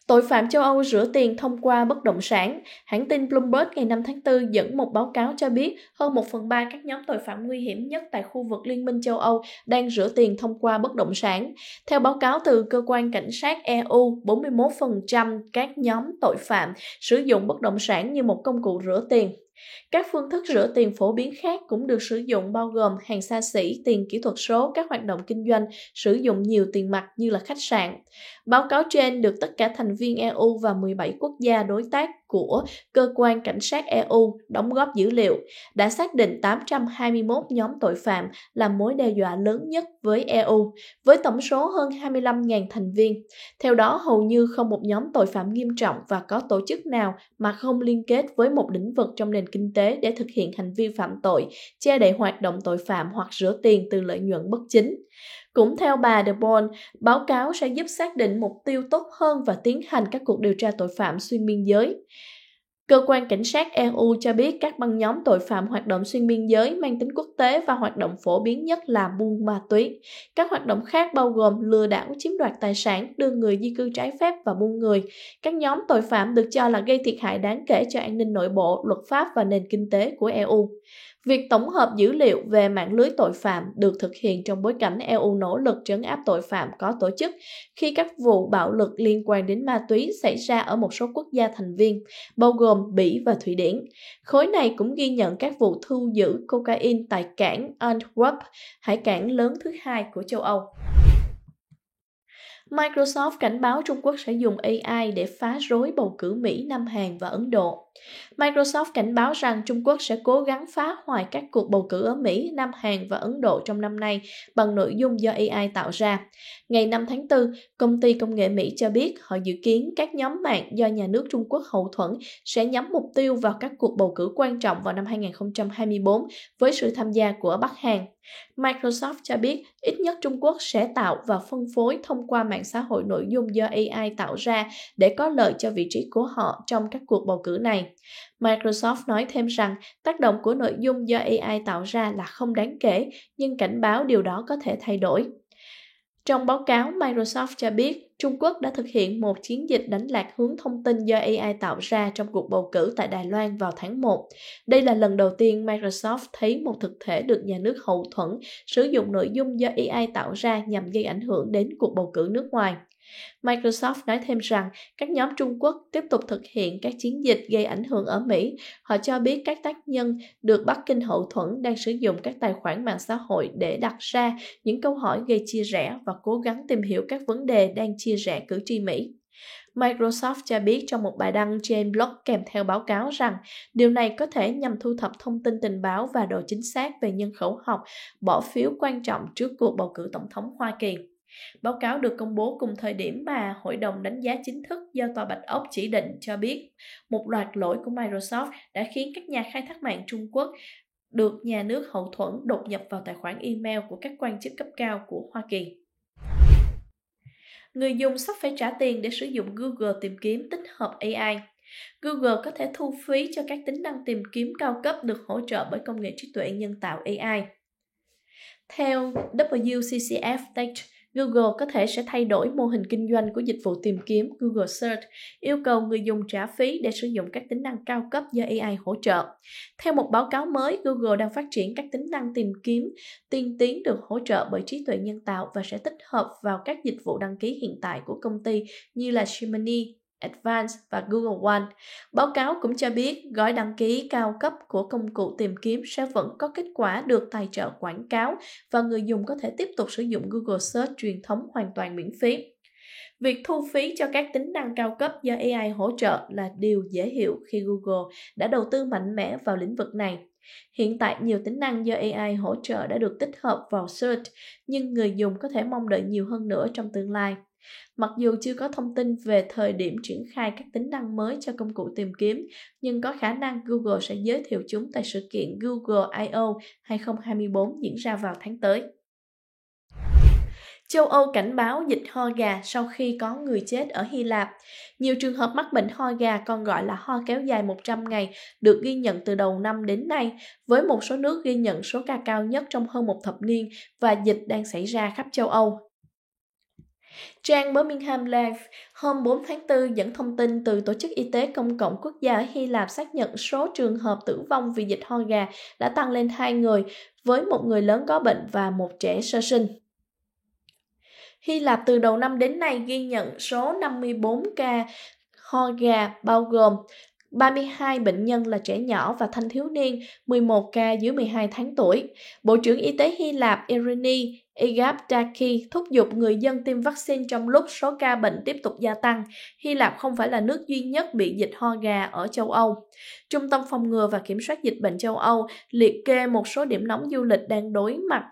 Tội phạm châu Âu rửa tiền thông qua bất động sản. Hãng tin Bloomberg ngày 5 tháng 4 dẫn một báo cáo cho biết hơn 1/3 các nhóm tội phạm nguy hiểm nhất tại khu vực Liên minh châu Âu đang rửa tiền thông qua bất động sản. Theo báo cáo từ cơ quan cảnh sát EU, 41% các nhóm tội phạm sử dụng bất động sản như một công cụ rửa tiền. Các phương thức rửa tiền phổ biến khác cũng được sử dụng bao gồm hàng xa xỉ, tiền kỹ thuật số, các hoạt động kinh doanh sử dụng nhiều tiền mặt như là khách sạn. Báo cáo trên được tất cả thành viên EU và 17 quốc gia đối tác của Cơ quan Cảnh sát EU đóng góp dữ liệu, đã xác định 821 nhóm tội phạm là mối đe dọa lớn nhất với EU, với tổng số hơn 25.000 thành viên. Theo đó, hầu như không một nhóm tội phạm nghiêm trọng và có tổ chức nào mà không liên kết với một lĩnh vực trong nền kinh tế để thực hiện hành vi phạm tội, che đậy hoạt động tội phạm hoặc rửa tiền từ lợi nhuận bất chính. Cũng theo bà De Boon, báo cáo sẽ giúp xác định mục tiêu tốt hơn và tiến hành các cuộc điều tra tội phạm xuyên biên giới. Cơ quan Cảnh sát EU cho biết các băng nhóm tội phạm hoạt động xuyên biên giới mang tính quốc tế và hoạt động phổ biến nhất là buôn ma túy. Các hoạt động khác bao gồm lừa đảo chiếm đoạt tài sản, đưa người di cư trái phép và buôn người. Các nhóm tội phạm được cho là gây thiệt hại đáng kể cho an ninh nội bộ, luật pháp và nền kinh tế của EU. Việc tổng hợp dữ liệu về mạng lưới tội phạm được thực hiện trong bối cảnh EU nỗ lực trấn áp tội phạm có tổ chức khi các vụ bạo lực liên quan đến ma túy xảy ra ở một số quốc gia thành viên, bao gồm Bỉ và Thụy Điển. Khối này cũng ghi nhận các vụ thu giữ cocaine tại cảng Antwerp, hải cảng lớn thứ hai của châu Âu. Microsoft cảnh báo Trung Quốc sẽ dùng AI để phá rối bầu cử Mỹ, Nam Hàn và Ấn Độ. Microsoft cảnh báo rằng Trung Quốc sẽ cố gắng phá hoại các cuộc bầu cử ở Mỹ, Nam Hàn và Ấn Độ trong năm nay bằng nội dung do AI tạo ra. Ngày 5 tháng 4, công ty công nghệ Mỹ cho biết họ dự kiến các nhóm mạng do nhà nước Trung Quốc hậu thuẫn sẽ nhắm mục tiêu vào các cuộc bầu cử quan trọng vào năm 2024 với sự tham gia của Bắc Hàn. Microsoft cho biết ít nhất Trung Quốc sẽ tạo và phân phối thông qua mạng xã hội nội dung do AI tạo ra để có lợi cho vị trí của họ trong các cuộc bầu cử này. Microsoft nói thêm rằng tác động của nội dung do AI tạo ra là không đáng kể, nhưng cảnh báo điều đó có thể thay đổi. Trong báo cáo, Microsoft cho biết Trung Quốc đã thực hiện một chiến dịch đánh lạc hướng thông tin do AI tạo ra trong cuộc bầu cử tại Đài Loan vào tháng 1. Đây là lần đầu tiên Microsoft thấy một thực thể được nhà nước hậu thuẫn sử dụng nội dung do AI tạo ra nhằm gây ảnh hưởng đến cuộc bầu cử nước ngoài. Microsoft nói thêm rằng các nhóm Trung Quốc tiếp tục thực hiện các chiến dịch gây ảnh hưởng ở Mỹ. Họ cho biết các tác nhân được Bắc Kinh hậu thuẫn đang sử dụng các tài khoản mạng xã hội để đặt ra những câu hỏi gây chia rẽ và cố gắng tìm hiểu các vấn đề đang chia rẽ cử tri Mỹ. Microsoft cho biết trong một bài đăng trên blog kèm theo báo cáo rằng điều này có thể nhằm thu thập thông tin tình báo và độ chính xác về nhân khẩu học bỏ phiếu quan trọng trước cuộc bầu cử tổng thống Hoa Kỳ. Báo cáo được công bố cùng thời điểm mà Hội đồng đánh giá chính thức do Tòa Bạch Ốc chỉ định cho biết một loạt lỗi của Microsoft đã khiến các nhà khai thác mạng Trung Quốc được nhà nước hậu thuẫn đột nhập vào tài khoản email của các quan chức cấp cao của Hoa Kỳ. Người dùng sắp phải trả tiền để sử dụng Google tìm kiếm tích hợp AI. Google có thể thu phí cho các tính năng tìm kiếm cao cấp được hỗ trợ bởi công nghệ trí tuệ nhân tạo AI. Theo WCCF Tech, Google có thể sẽ thay đổi mô hình kinh doanh của dịch vụ tìm kiếm Google Search, yêu cầu người dùng trả phí để sử dụng các tính năng cao cấp do AI hỗ trợ. Theo một báo cáo mới, Google đang phát triển các tính năng tìm kiếm tiên tiến được hỗ trợ bởi trí tuệ nhân tạo và sẽ tích hợp vào các dịch vụ đăng ký hiện tại của công ty như là Gemini, Advanced và Google One. Báo cáo cũng cho biết gói đăng ký cao cấp của công cụ tìm kiếm sẽ vẫn có kết quả được tài trợ quảng cáo và người dùng có thể tiếp tục sử dụng Google Search truyền thống hoàn toàn miễn phí. Việc thu phí cho các tính năng cao cấp do AI hỗ trợ là điều dễ hiểu khi Google đã đầu tư mạnh mẽ vào lĩnh vực này. Hiện tại nhiều tính năng do AI hỗ trợ đã được tích hợp vào Search, nhưng người dùng có thể mong đợi nhiều hơn nữa trong tương lai. Mặc dù chưa có thông tin về thời điểm triển khai các tính năng mới cho công cụ tìm kiếm, nhưng có khả năng Google sẽ giới thiệu chúng tại sự kiện Google I.O. 2024 diễn ra vào tháng tới. Châu Âu cảnh báo dịch ho gà sau khi có người chết ở Hy Lạp. Nhiều trường hợp mắc bệnh ho gà, còn gọi là ho kéo dài 100 ngày, được ghi nhận từ đầu năm đến nay, với một số nước ghi nhận số ca cao nhất trong hơn một thập niên và dịch đang xảy ra khắp châu Âu. Trang Birmingham Live hôm 4 tháng 4 dẫn thông tin từ Tổ chức Y tế Công cộng Quốc gia ở Hy Lạp xác nhận số trường hợp tử vong vì dịch ho gà đã tăng lên 2 người, với một người lớn có bệnh và một trẻ sơ sinh. Hy Lạp từ đầu năm đến nay ghi nhận số 54 ca ho gà, bao gồm 32 bệnh nhân là trẻ nhỏ và thanh thiếu niên, 11 ca dưới 12 tháng tuổi. Bộ trưởng Y tế Hy Lạp Irini Egapdaki thúc giục người dân tiêm vaccine trong lúc số ca bệnh tiếp tục gia tăng. Hy Lạp không phải là nước duy nhất bị dịch ho gà ở châu Âu. Trung tâm Phòng ngừa và Kiểm soát Dịch bệnh châu Âu liệt kê một số điểm nóng du lịch đang đối mặt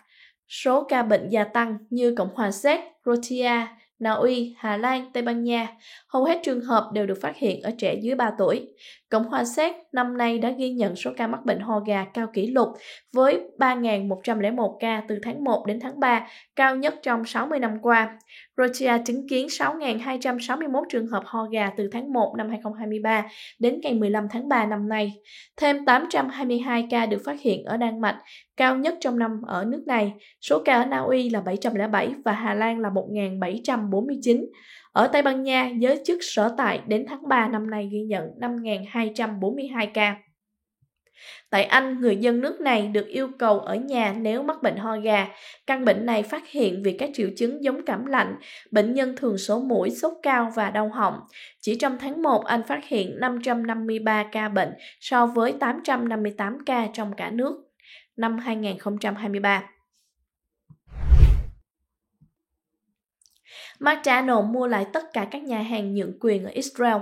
số ca bệnh gia tăng như Cộng hòa Séc, Croatia, Na Uy, Hà Lan, Tây Ban Nha. Hầu hết trường hợp đều được phát hiện ở trẻ dưới 3 tuổi. Cộng hòa Séc năm nay đã ghi nhận số ca mắc bệnh ho gà cao kỷ lục với 3.101 ca từ tháng 1 đến tháng 3, cao nhất trong 60 năm qua. Croatia chứng kiến 6.261 trường hợp ho gà từ tháng 1 năm 2023 đến ngày 15 tháng 3 năm nay. Thêm 822 ca được phát hiện ở Đan Mạch, cao nhất trong năm ở nước này. Số ca ở Na Uy là 707 và Hà Lan là 1.749. Ở Tây Ban Nha, giới chức sở tại đến tháng 3 năm nay ghi nhận 5.242 ca. Tại Anh, người dân nước này được yêu cầu ở nhà nếu mắc bệnh ho gà. Căn bệnh này phát hiện vì các triệu chứng giống cảm lạnh, bệnh nhân thường sổ mũi, sốt cao và đau họng. Chỉ trong tháng 1, Anh phát hiện 553 ca bệnh so với 858 ca trong cả nước năm 2023. McDonald's mua lại tất cả các nhà hàng nhượng quyền ở Israel.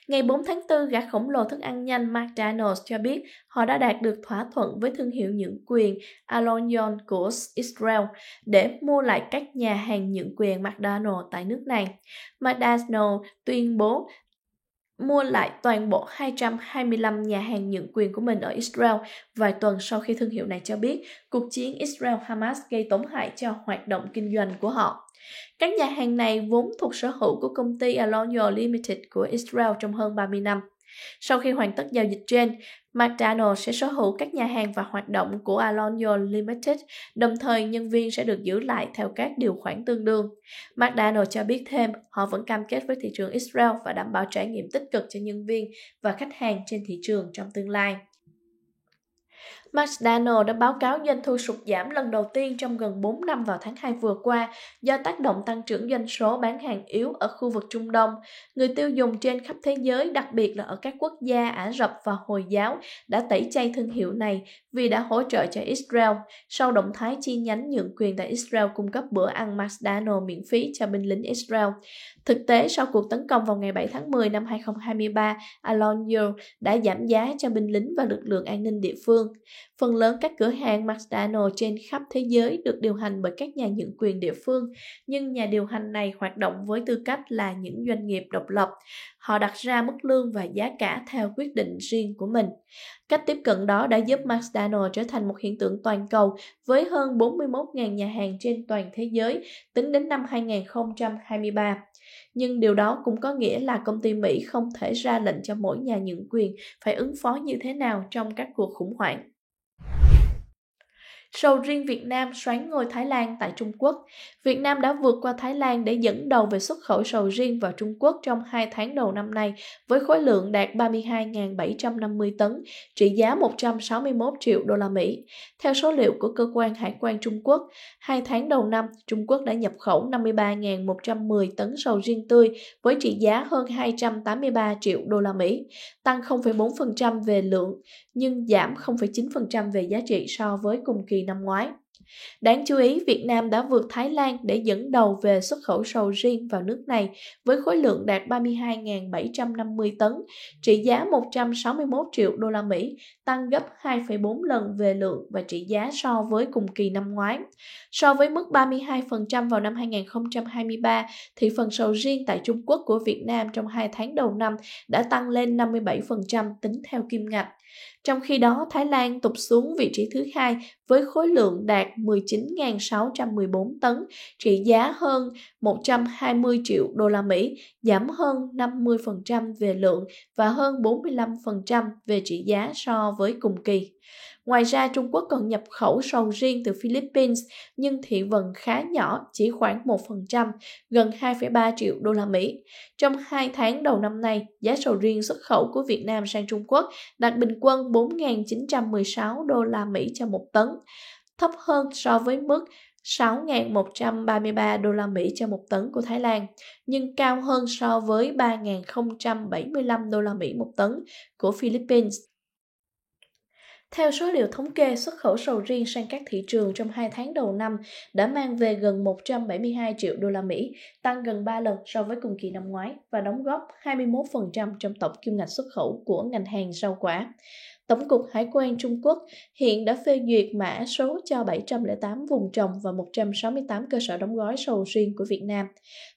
Ngày 4 tháng 4, gã khổng lồ thức ăn nhanh McDonald's cho biết họ đã đạt được thỏa thuận với thương hiệu nhượng quyền Alon của Israel để mua lại các nhà hàng nhượng quyền McDonald's tại nước này. McDonald's tuyên bố mua lại toàn bộ 225 nhà hàng nhượng quyền của mình ở Israel vài tuần sau khi thương hiệu này cho biết cuộc chiến Israel-Hamas gây tổn hại cho hoạt động kinh doanh của họ. Các nhà hàng này vốn thuộc sở hữu của công ty Alon Limited của Israel trong hơn 30 năm. Sau khi hoàn tất giao dịch trên, McDonald's sẽ sở hữu các nhà hàng và hoạt động của Alon Limited, đồng thời nhân viên sẽ được giữ lại theo các điều khoản tương đương. McDonald's cho biết thêm, họ vẫn cam kết với thị trường Israel và đảm bảo trải nghiệm tích cực cho nhân viên và khách hàng trên thị trường trong tương lai. McDonald's đã báo cáo doanh thu sụt giảm lần đầu tiên trong gần 4 năm vào tháng 2 vừa qua do tác động tăng trưởng doanh số bán hàng yếu ở khu vực Trung Đông. Người tiêu dùng trên khắp thế giới, đặc biệt là ở các quốc gia Ả Rập và Hồi giáo, đã tẩy chay thương hiệu này vì đã hỗ trợ cho Israel sau động thái chi nhánh nhượng quyền tại Israel cung cấp bữa ăn McDonald's miễn phí cho binh lính Israel. Thực tế, sau cuộc tấn công vào ngày 7 tháng 10 năm 2023, Alon đã giảm giá cho binh lính và lực lượng an ninh địa phương. Phần lớn các cửa hàng McDonald's trên khắp thế giới được điều hành bởi các nhà nhượng quyền địa phương, nhưng nhà điều hành này hoạt động với tư cách là những doanh nghiệp độc lập. Họ đặt ra mức lương và giá cả theo quyết định riêng của mình. Cách tiếp cận đó đã giúp McDonald's trở thành một hiện tượng toàn cầu với hơn 41.000 nhà hàng trên toàn thế giới tính đến năm 2023. Nhưng điều đó cũng có nghĩa là công ty Mỹ không thể ra lệnh cho mỗi nhà nhượng quyền phải ứng phó như thế nào trong các cuộc khủng hoảng. Sầu riêng Việt Nam soán ngôi Thái Lan tại Trung Quốc. Việt Nam đã vượt qua Thái Lan để dẫn đầu về xuất khẩu sầu riêng vào Trung Quốc trong 2 tháng đầu năm nay với khối lượng đạt 32.750 tấn, trị giá 161 triệu đô la Mỹ. Theo số liệu của cơ quan hải quan Trung Quốc, 2 tháng đầu năm, Trung Quốc đã nhập khẩu 53.110 tấn sầu riêng tươi với trị giá hơn 283 triệu đô la Mỹ, tăng 0,4% về lượng nhưng giảm 0,9% về giá trị so với cùng kỳ năm ngoái. Đáng chú ý, Việt Nam đã vượt Thái Lan để dẫn đầu về xuất khẩu sầu riêng vào nước này với khối lượng đạt 32.750 tấn, trị giá 161 triệu đô la Mỹ, tăng gấp 2,4 lần về lượng và trị giá so với cùng kỳ năm ngoái. So với mức 32% vào năm 2023, thì phần sầu riêng tại Trung Quốc của Việt Nam trong 2 tháng đầu năm đã tăng lên 57% tính theo kim ngạch. Trong khi đó, Thái Lan tụt xuống vị trí thứ hai với khối lượng đạt 19.614 tấn, trị giá hơn 120 triệu đô la Mỹ, giảm hơn 50% về lượng và hơn 45% về trị giá so với cùng kỳ. Ngoài ra, Trung Quốc còn nhập khẩu sầu riêng từ Philippines, nhưng thị phần khá nhỏ, chỉ khoảng 1%, gần 2,3 triệu đô la Mỹ. Trong 2 tháng đầu năm nay, giá sầu riêng xuất khẩu của Việt Nam sang Trung Quốc đạt bình quân 4.916 đô la Mỹ cho một tấn, thấp hơn so với mức 6.133 đô la Mỹ cho một tấn của Thái Lan, nhưng cao hơn so với 3.075 đô la Mỹ một tấn của Philippines. Theo số liệu thống kê, xuất khẩu sầu riêng sang các thị trường trong 2 tháng đầu năm đã mang về gần 172 triệu đô la Mỹ, tăng gần 3 lần so với cùng kỳ năm ngoái và đóng góp 21% trong tổng kim ngạch xuất khẩu của ngành hàng rau quả. Tổng cục Hải quan Trung Quốc hiện đã phê duyệt mã số cho 708 vùng trồng và 168 cơ sở đóng gói sầu riêng của Việt Nam.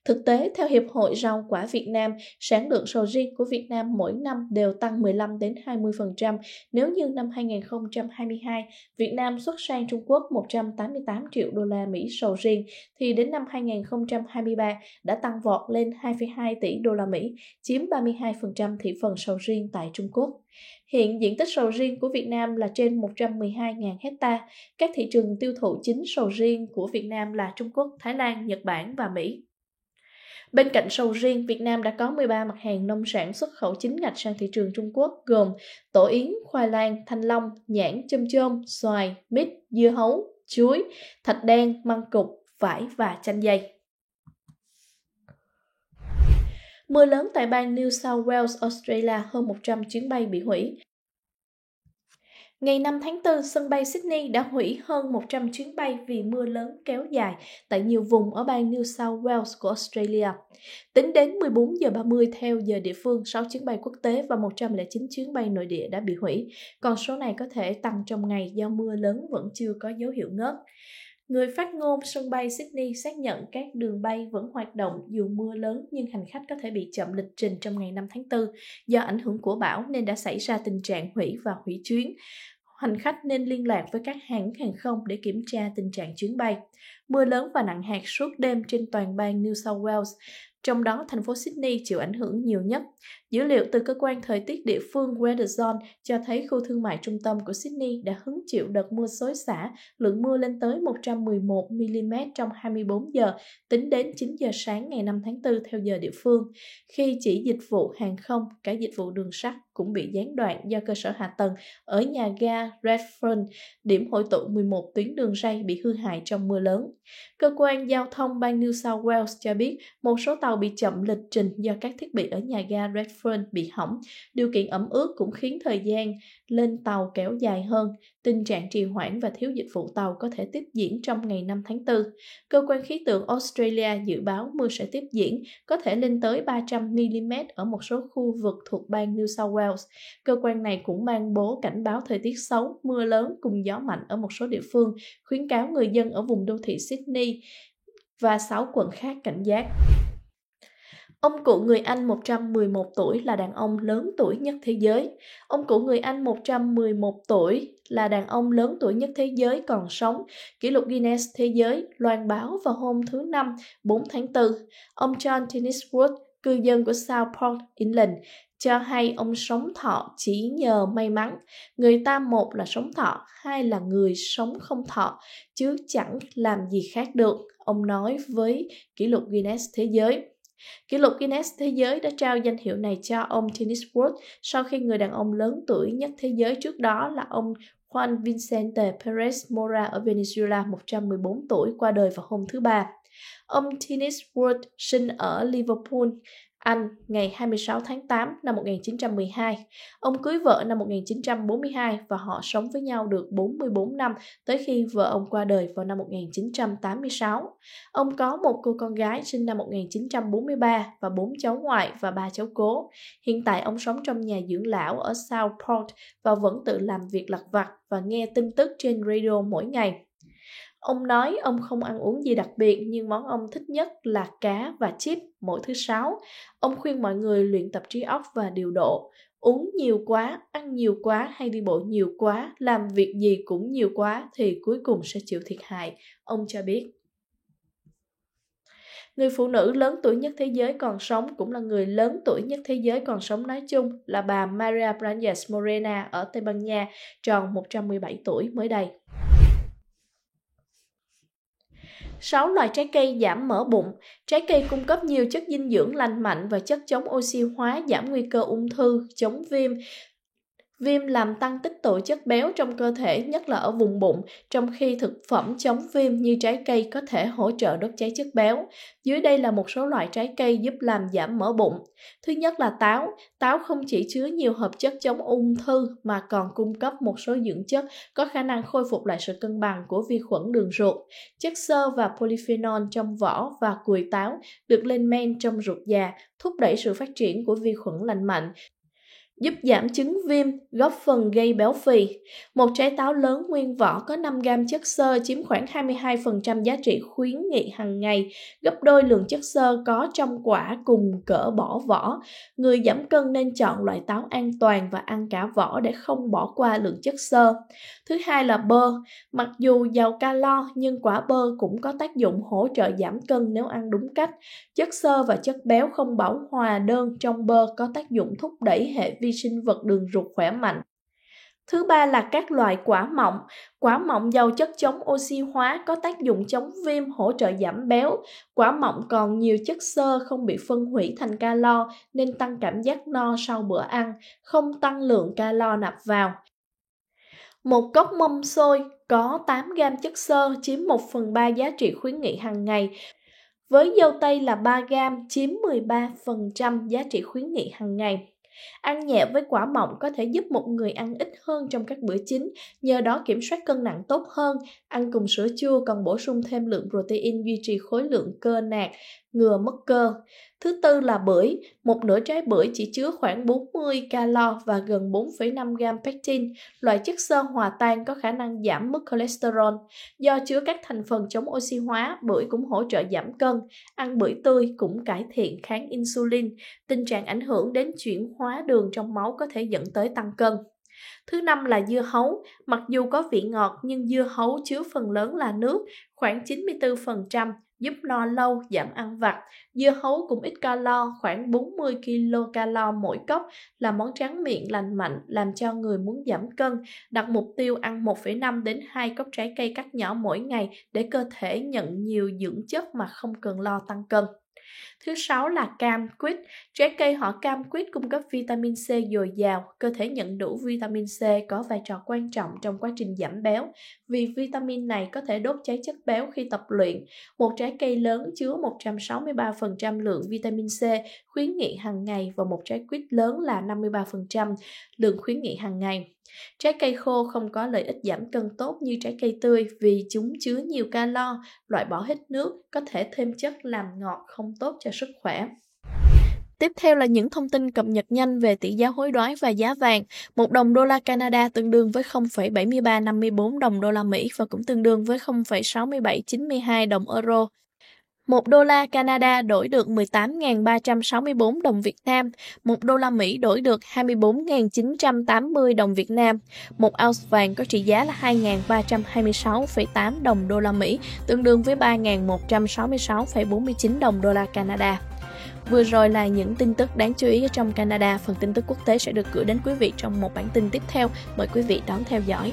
Thực tế, theo Hiệp hội Rau quả Việt Nam, sản lượng sầu riêng của Việt Nam mỗi năm đều tăng 15-20%. Nếu như năm 2022, Việt Nam xuất sang Trung Quốc 188 triệu đô la Mỹ sầu riêng, thì đến năm 2023 đã tăng vọt lên 2,2 tỷ đô la Mỹ, chiếm 32% thị phần sầu riêng tại Trung Quốc. Hiện diện tích sầu riêng của Việt Nam là trên 112.000 hectare. Các thị trường tiêu thụ chính sầu riêng của Việt Nam là Trung Quốc, Thái Lan, Nhật Bản và Mỹ. Bên cạnh sầu riêng, Việt Nam đã có 13 mặt hàng nông sản xuất khẩu chính ngạch sang thị trường Trung Quốc gồm tổ yến, khoai lang, thanh long, nhãn, chôm chôm, xoài, mít, dưa hấu, chuối, thạch đen, măng cụt, vải và chanh dây. Mưa lớn tại bang New South Wales, Australia, hơn 100 chuyến bay bị hủy. Ngày 5 tháng 4, sân bay Sydney đã hủy hơn 100 chuyến bay vì mưa lớn kéo dài tại nhiều vùng ở bang New South Wales của Australia. Tính đến 14 giờ 30 theo giờ địa phương, 6 chuyến bay quốc tế và 109 chuyến bay nội địa đã bị hủy. Con số này có thể tăng trong ngày do mưa lớn vẫn chưa có dấu hiệu ngớt. Người phát ngôn sân bay Sydney xác nhận các đường bay vẫn hoạt động dù mưa lớn, nhưng hành khách có thể bị chậm lịch trình trong ngày 5 tháng 4. Do ảnh hưởng của bão nên đã xảy ra tình trạng hủy và hủy chuyến. Hành khách nên liên lạc với các hãng hàng không để kiểm tra tình trạng chuyến bay. Mưa lớn và nặng hạt suốt đêm trên toàn bang New South Wales, trong đó thành phố Sydney chịu ảnh hưởng nhiều nhất. Dữ liệu từ cơ quan thời tiết địa phương Weatherzone cho thấy khu thương mại trung tâm của Sydney đã hứng chịu đợt mưa xối xả, lượng mưa lên tới 111 mm trong 24 giờ, tính đến 9 giờ sáng ngày 5 tháng 4 theo giờ địa phương. Khi chỉ dịch vụ hàng không, cả dịch vụ đường sắt cũng bị gián đoạn do cơ sở hạ tầng ở nhà ga Redfern, điểm hội tụ 11 tuyến đường ray bị hư hại trong mưa lớn. Cơ quan giao thông bang New South Wales cho biết một số tàu bị chậm lịch trình do các thiết bị ở nhà ga Redfern bị hỏng. Điều kiện ẩm ướt cũng khiến thời gian lên tàu kéo dài hơn. Tình trạng trì hoãn và thiếu dịch vụ tàu có thể tiếp diễn trong ngày 5 tháng 4. Cơ quan khí tượng Australia dự báo mưa sẽ tiếp diễn, có thể lên tới 300 mm ở một số khu vực thuộc bang New South Wales. Cơ quan này cũng ban bố cảnh báo thời tiết xấu, mưa lớn cùng gió mạnh ở một số địa phương, khuyến cáo người dân ở vùng đô thị Sydney và 6 quận khác cảnh giác. Ông cụ người Anh 111 tuổi là đàn ông lớn tuổi nhất thế giới. Ông cụ người Anh 111 tuổi là đàn ông lớn tuổi nhất thế giới còn sống. Kỷ lục Guinness thế giới loan báo vào hôm thứ Năm, 4 tháng 4. Ông John Tinniswood, cư dân của Southport, England, cho hay ông sống thọ chỉ nhờ may mắn. Người ta một là sống thọ, hai là người sống không thọ, chứ chẳng làm gì khác được, ông nói với kỷ lục Guinness thế giới. Kỷ lục Guinness thế giới đã trao danh hiệu này cho ông Tinniswood sau khi người đàn ông lớn tuổi nhất thế giới trước đó là ông Juan Vicente Perez Mora ở Venezuela, 114 tuổi, qua đời vào hôm thứ Ba. Ông Tinniswood sinh ở Liverpool, Anh ngày 26 tháng 8 năm 1912. Ông cưới vợ năm 1942 và họ sống với nhau được 44 năm tới khi vợ ông qua đời vào năm 1986. Ông có một cô con gái sinh năm 1943 và 4 cháu ngoại và 3 cháu cố. Hiện tại ông sống trong nhà dưỡng lão ở Southport và vẫn tự làm việc lặt vặt và nghe tin tức trên radio mỗi ngày. Ông nói ông không ăn uống gì đặc biệt nhưng món ông thích nhất là cá và chip mỗi thứ Sáu. Ông khuyên mọi người luyện tập trí óc và điều độ. Uống nhiều quá, ăn nhiều quá hay đi bộ nhiều quá, làm việc gì cũng nhiều quá thì cuối cùng sẽ chịu thiệt hại, ông cho biết. Người phụ nữ lớn tuổi nhất thế giới còn sống cũng là người lớn tuổi nhất thế giới còn sống nói chung là bà Maria Brandes Morena ở Tây Ban Nha, tròn 117 tuổi mới đây. 6 loại trái cây giảm mỡ bụng. Trái cây cung cấp nhiều chất dinh dưỡng lành mạnh và chất chống oxy hóa, giảm nguy cơ ung thư, chống viêm làm tăng tích tụ chất béo trong cơ thể, nhất là ở vùng bụng, trong khi thực phẩm chống viêm như trái cây có thể hỗ trợ đốt cháy chất béo. Dưới đây là một số loại trái cây giúp làm giảm mỡ bụng. Thứ nhất là táo. Táo không chỉ chứa nhiều hợp chất chống ung thư mà còn cung cấp một số dưỡng chất có khả năng khôi phục lại sự cân bằng của vi khuẩn đường ruột. Chất xơ và polyphenol trong vỏ và cùi táo được lên men trong ruột già, thúc đẩy sự phát triển của vi khuẩn lành mạnh, giúp giảm chứng viêm, góp phần gây béo phì. Một trái táo lớn nguyên vỏ có 5 gram chất xơ chiếm khoảng 22% giá trị khuyến nghị hàng ngày, gấp đôi lượng chất xơ có trong quả cùng cỡ bỏ vỏ. Người giảm cân nên chọn loại táo an toàn và ăn cả vỏ để không bỏ qua lượng chất xơ. Thứ hai là bơ. Mặc dù giàu calo nhưng quả bơ cũng có tác dụng hỗ trợ giảm cân nếu ăn đúng cách. Chất xơ và chất béo không bão hòa đơn trong bơ có tác dụng thúc đẩy hệ vi sinh vật đường ruột khỏe mạnh. Thứ ba là các loại quả mọng. Quả mọng giàu chất chống oxy hóa, có tác dụng chống viêm, hỗ trợ giảm béo. Quả mọng còn nhiều chất xơ không bị phân hủy thành calo nên tăng cảm giác no sau bữa ăn, không tăng lượng calo nạp vào. Một cốc mâm xôi có 8 gram chất xơ chiếm 1/3 giá trị khuyến nghị hàng ngày. Với dâu tây là 3 gram chiếm 13% giá trị khuyến nghị hàng ngày. Ăn nhẹ với quả mọng có thể giúp một người ăn ít hơn trong các bữa chính, nhờ đó kiểm soát cân nặng tốt hơn. Ăn cùng sữa chua còn bổ sung thêm lượng protein, duy trì khối lượng cơ nạc, ngừa mất cơ. Thứ tư là bưởi. Một nửa trái bưởi chỉ chứa khoảng 40 calo và gần 4,5 gram pectin, loại chất xơ hòa tan có khả năng giảm mức cholesterol. Do chứa các thành phần chống oxy hóa, bưởi cũng hỗ trợ giảm cân. Ăn bưởi tươi cũng cải thiện kháng insulin. Tình trạng ảnh hưởng đến chuyển hóa đường trong máu có thể dẫn tới tăng cân. Thứ năm là dưa hấu. Mặc dù có vị ngọt nhưng dưa hấu chứa phần lớn là nước, khoảng 94%, giúp no lâu, giảm ăn vặt. Dưa hấu cũng ít calo, khoảng 40 kcal mỗi cốc, là món tráng miệng lành mạnh, làm cho người muốn giảm cân. Đặt mục tiêu ăn 1,5 đến 2 cốc trái cây cắt nhỏ mỗi ngày để cơ thể nhận nhiều dưỡng chất mà không cần lo tăng cân. Thứ sáu là cam quýt. Trái cây họ cam quýt cung cấp vitamin C dồi dào. Cơ thể nhận đủ vitamin C có vai trò quan trọng trong quá trình giảm béo, vì vitamin này có thể đốt cháy chất béo khi tập luyện. Một trái cây lớn chứa 163% lượng vitamin C khuyến nghị hàng ngày và một trái quýt lớn là 53% lượng khuyến nghị hàng ngày. Trái cây khô không có lợi ích giảm cân tốt như trái cây tươi vì chúng chứa nhiều calo, loại bỏ hết nước, có thể thêm chất làm ngọt không tốt cho sức khỏe. Tiếp theo là những thông tin cập nhật nhanh về tỷ giá hối đoái và giá vàng. 1 đồng đô la Canada tương đương với 0,7354 đồng đô la Mỹ và cũng tương đương với 0,6792 đồng euro. 1 đô la Canada đổi được 18.364 đồng Việt Nam, 1 đô la Mỹ đổi được 24.980 đồng Việt Nam. 1 ounce vàng có trị giá là 2.326,8 đồng đô la Mỹ, tương đương với 3.166,49 đồng đô la Canada. Vừa rồi là những tin tức đáng chú ý ở trong Canada. Phần tin tức quốc tế sẽ được gửi đến quý vị trong một bản tin tiếp theo. Mời quý vị đón theo dõi.